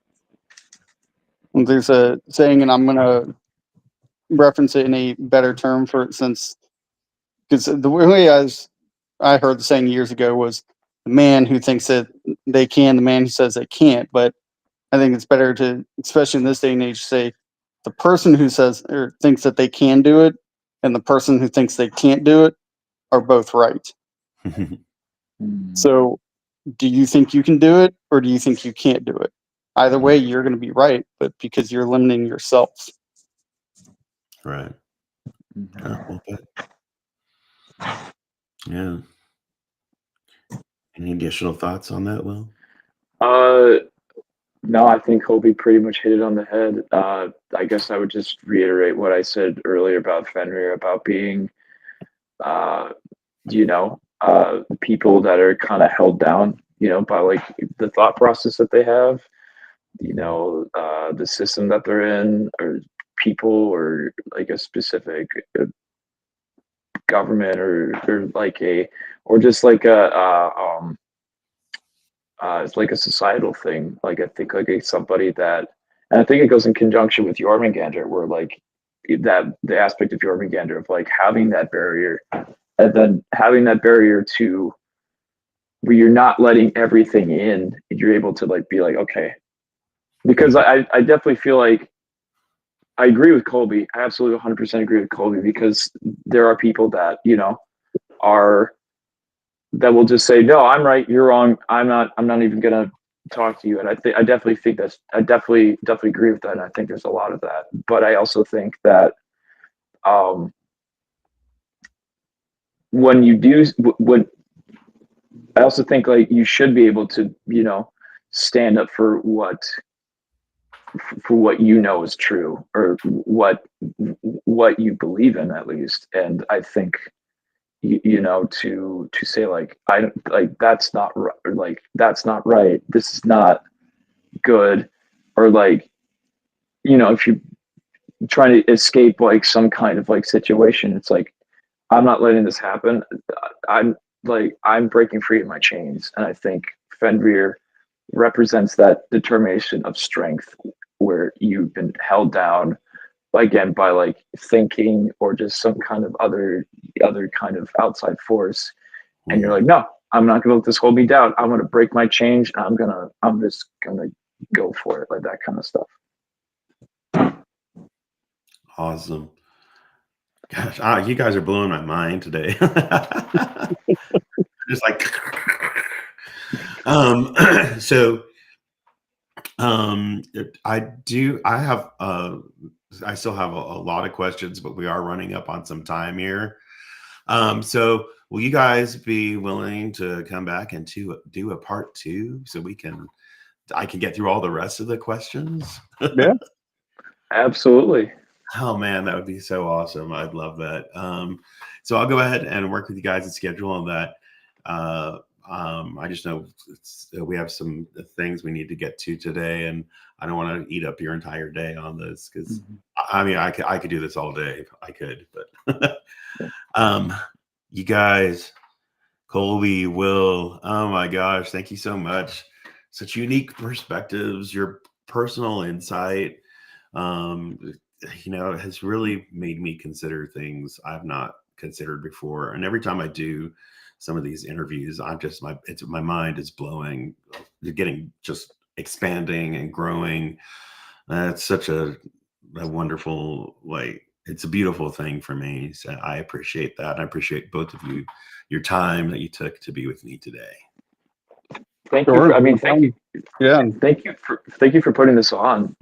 And there's a saying, and I'm going to reference it in a better term for since because the way I heard the saying years ago was the man who thinks that they can, the man who says they can't. But I think it's better to, especially in this day and age, say the person who says or thinks that they can do it and the person who thinks they can't do it are both right. So, do you think you can do it or do you think you can't do it? Either way, you're going to be right, but because you're limiting yourself.
Right. Yeah, well put. Yeah. Any additional thoughts on that, Will?
No, I think Colby pretty much hit it on the head. I guess I would just reiterate what I said earlier about Fenrir, about being, uh, people that are kind of held down, by like the thought process that they have, the system that they're in, or people, or like a specific government, or like or just like it's like a societal thing. Like I think like somebody that, and I think it goes in conjunction with Jormungandr, where like that the aspect of Jormungandr of like having that barrier, and then having that barrier to where you're not letting everything in. You're able to like be like, okay, because I definitely feel like I agree with Colby. I absolutely 100% agree with Colby because there are people that are that will just say, no, I'm right, you're wrong, I'm not even gonna talk to you. And I definitely think I definitely agree with that, and I think there's a lot of that. But I also think that um when you do when I also think like you should be able to stand up for what is true, or what you believe in, at least. And I think to say like I don't like that's not right, or like that's not right, this is not good, or like if you're trying to escape like some kind of like situation, it's like I'm not letting this happen. I'm breaking free of my chains. And I think Fenrir represents that determination of strength, where you've been held down again by like thinking or just some kind of other kind of outside force, and you're like, no, I'm not gonna let this hold me down. I'm gonna break my change. I'm just gonna go for it, like that kind of stuff.
Awesome. Gosh, you guys are blowing my mind today. Just like, um, so, I still have a lot of questions, but we are running up on some time here. So will you guys be willing to come back and to do a part 2 so I can get through all the rest of the questions?
Yeah.
Absolutely.
Oh man, that would be so awesome. I'd love that. So I'll go ahead and work with you guys and schedule on that. Uh, I just know we have some things we need to get to today, and I don't want to eat up your entire day on this because I mean I could do this all day. I could, but you guys, Colby, Will, oh my gosh, thank you so much. Such unique perspectives, your personal insight. It has really made me consider things I've not considered before. And every time I do some of these interviews, my mind is blowing, getting just expanding and growing. It's such a wonderful, it's a beautiful thing for me. So I appreciate that. I appreciate both of you, your time that you took to be with me today.
Thank you. Thank you.
Yeah.
Thank you for putting this on.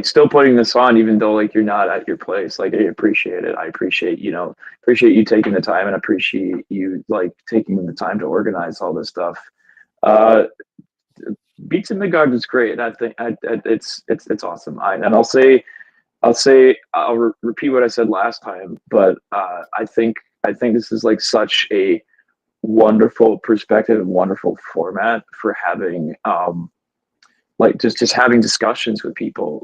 Still putting this on, even though you're not at your place. I appreciate it. I appreciate you taking the time, and appreciate you taking the time to organize all this stuff. Beats in Midgard is great. I think it's awesome. I'll repeat what I said last time, but I think this is such a wonderful perspective and wonderful format for having just having discussions with people.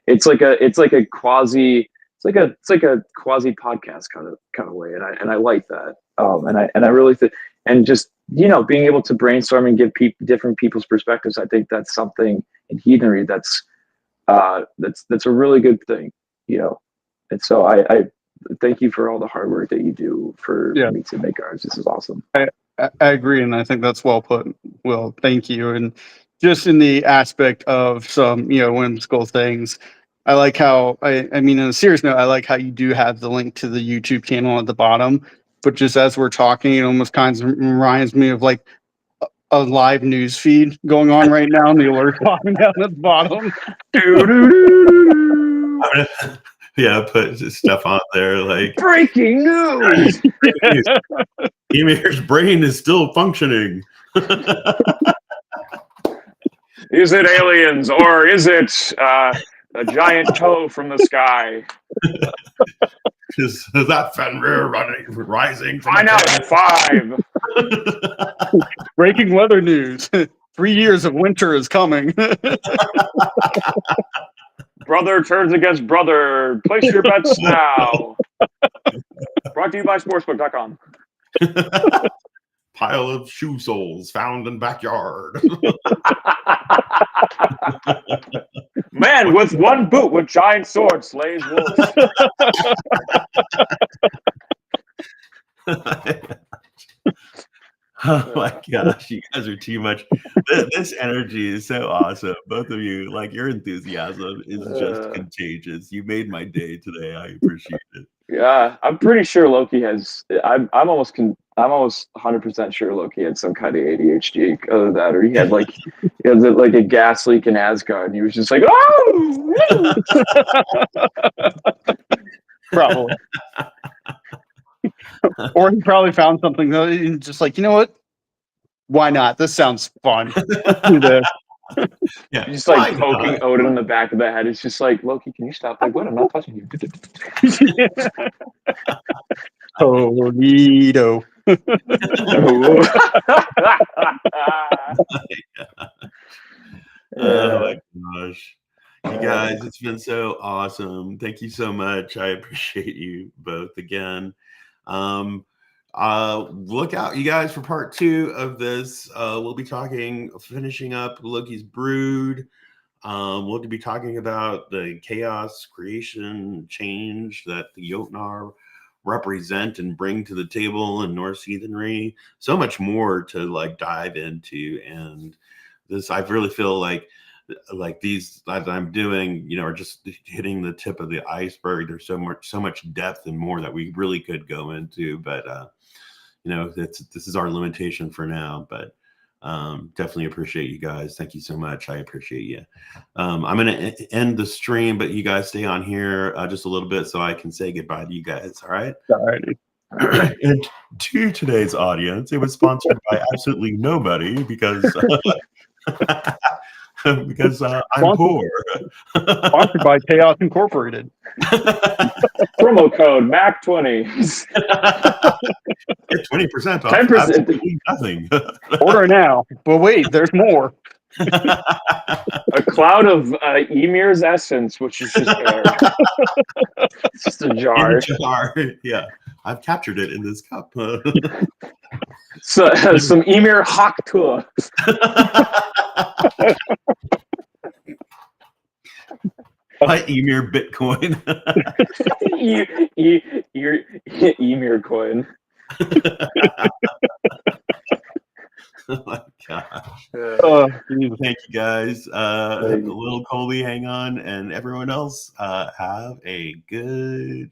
It's like a quasi podcast kind of way, and I like that. And I really think, and just being able to brainstorm and give different people's perspectives. I think that's something in heathenry that's a really good thing, And so I thank you for all the hard work that you do for Meets and Midgards. This is awesome.
I agree, and I think that's well put. Well, thank you. And just in the aspect of some, whimsical things, I like how I mean, on a serious note, I like how you do have the link to the YouTube channel at the bottom. But just as we're talking, it almost kind of reminds me of a live news feed going on right now, and the alert popping down at the bottom.
Yeah, put stuff on there
breaking news.
Emir's brain is still functioning.
Is it aliens, or is it a giant toe from the sky?
Is that Fenrir rising from
Find out at 5.
Breaking weather news. 3 years of winter is coming.
Brother turns against brother. Place your bets now. Brought to you by sportsbook.com.
Pile of shoe soles found in backyard.
Man with one boot with giant sword slays wolves.
Oh my gosh, you guys are too much. This energy is so awesome. Both of you, your enthusiasm is just contagious. You made my day today. I appreciate it.
Yeah, I'm pretty sure Loki has. I'm almost 100% sure Loki had some kind of ADHD. Other than that, or he had a gas leak in Asgard, and he was just like, oh.
Probably. Or he probably found something that and just you know what? Why not? This sounds fun.
Yeah,
just poking Odin in the back of the head. It's just Loki, can you stop? What? I'm not touching you.
Tornado.
Oh my gosh. You guys, it's been so awesome. Thank you so much. I appreciate you both again. Look out, you guys, for part 2 of this. We'll be finishing up Loki's Brood. We'll be talking about the chaos, creation, change that the Jotnar represent and bring to the table in Norse heathenry. So much more to dive into, and this I really feel like these that I'm doing, are just hitting the tip of the iceberg. There's so much depth and more that we really could go into, but this is our limitation for now. But definitely appreciate you guys. Thank you so much. I appreciate you. I'm going to end the stream, but you guys stay on here just a little bit so I can say goodbye to you guys. All right.
All righty.
And to today's audience, it was sponsored by absolutely nobody because because I'm
Sponsored-
poor.
Sponsored by Chaos Incorporated.
Promo code MAC20.
Get 20% off
10%.
absolutely nothing.
Order now. But wait, there's more.
A cloud of Emir's essence, which is just air. It's just a
In
jar.
a jar. Yeah, I've captured it in this cup.
So, some Emir Haktua.
Buy Emir Bitcoin.
Emir coin.
Oh my gosh.
Jesus.
Thank you guys. Little Coley, hang on, and everyone else, have a good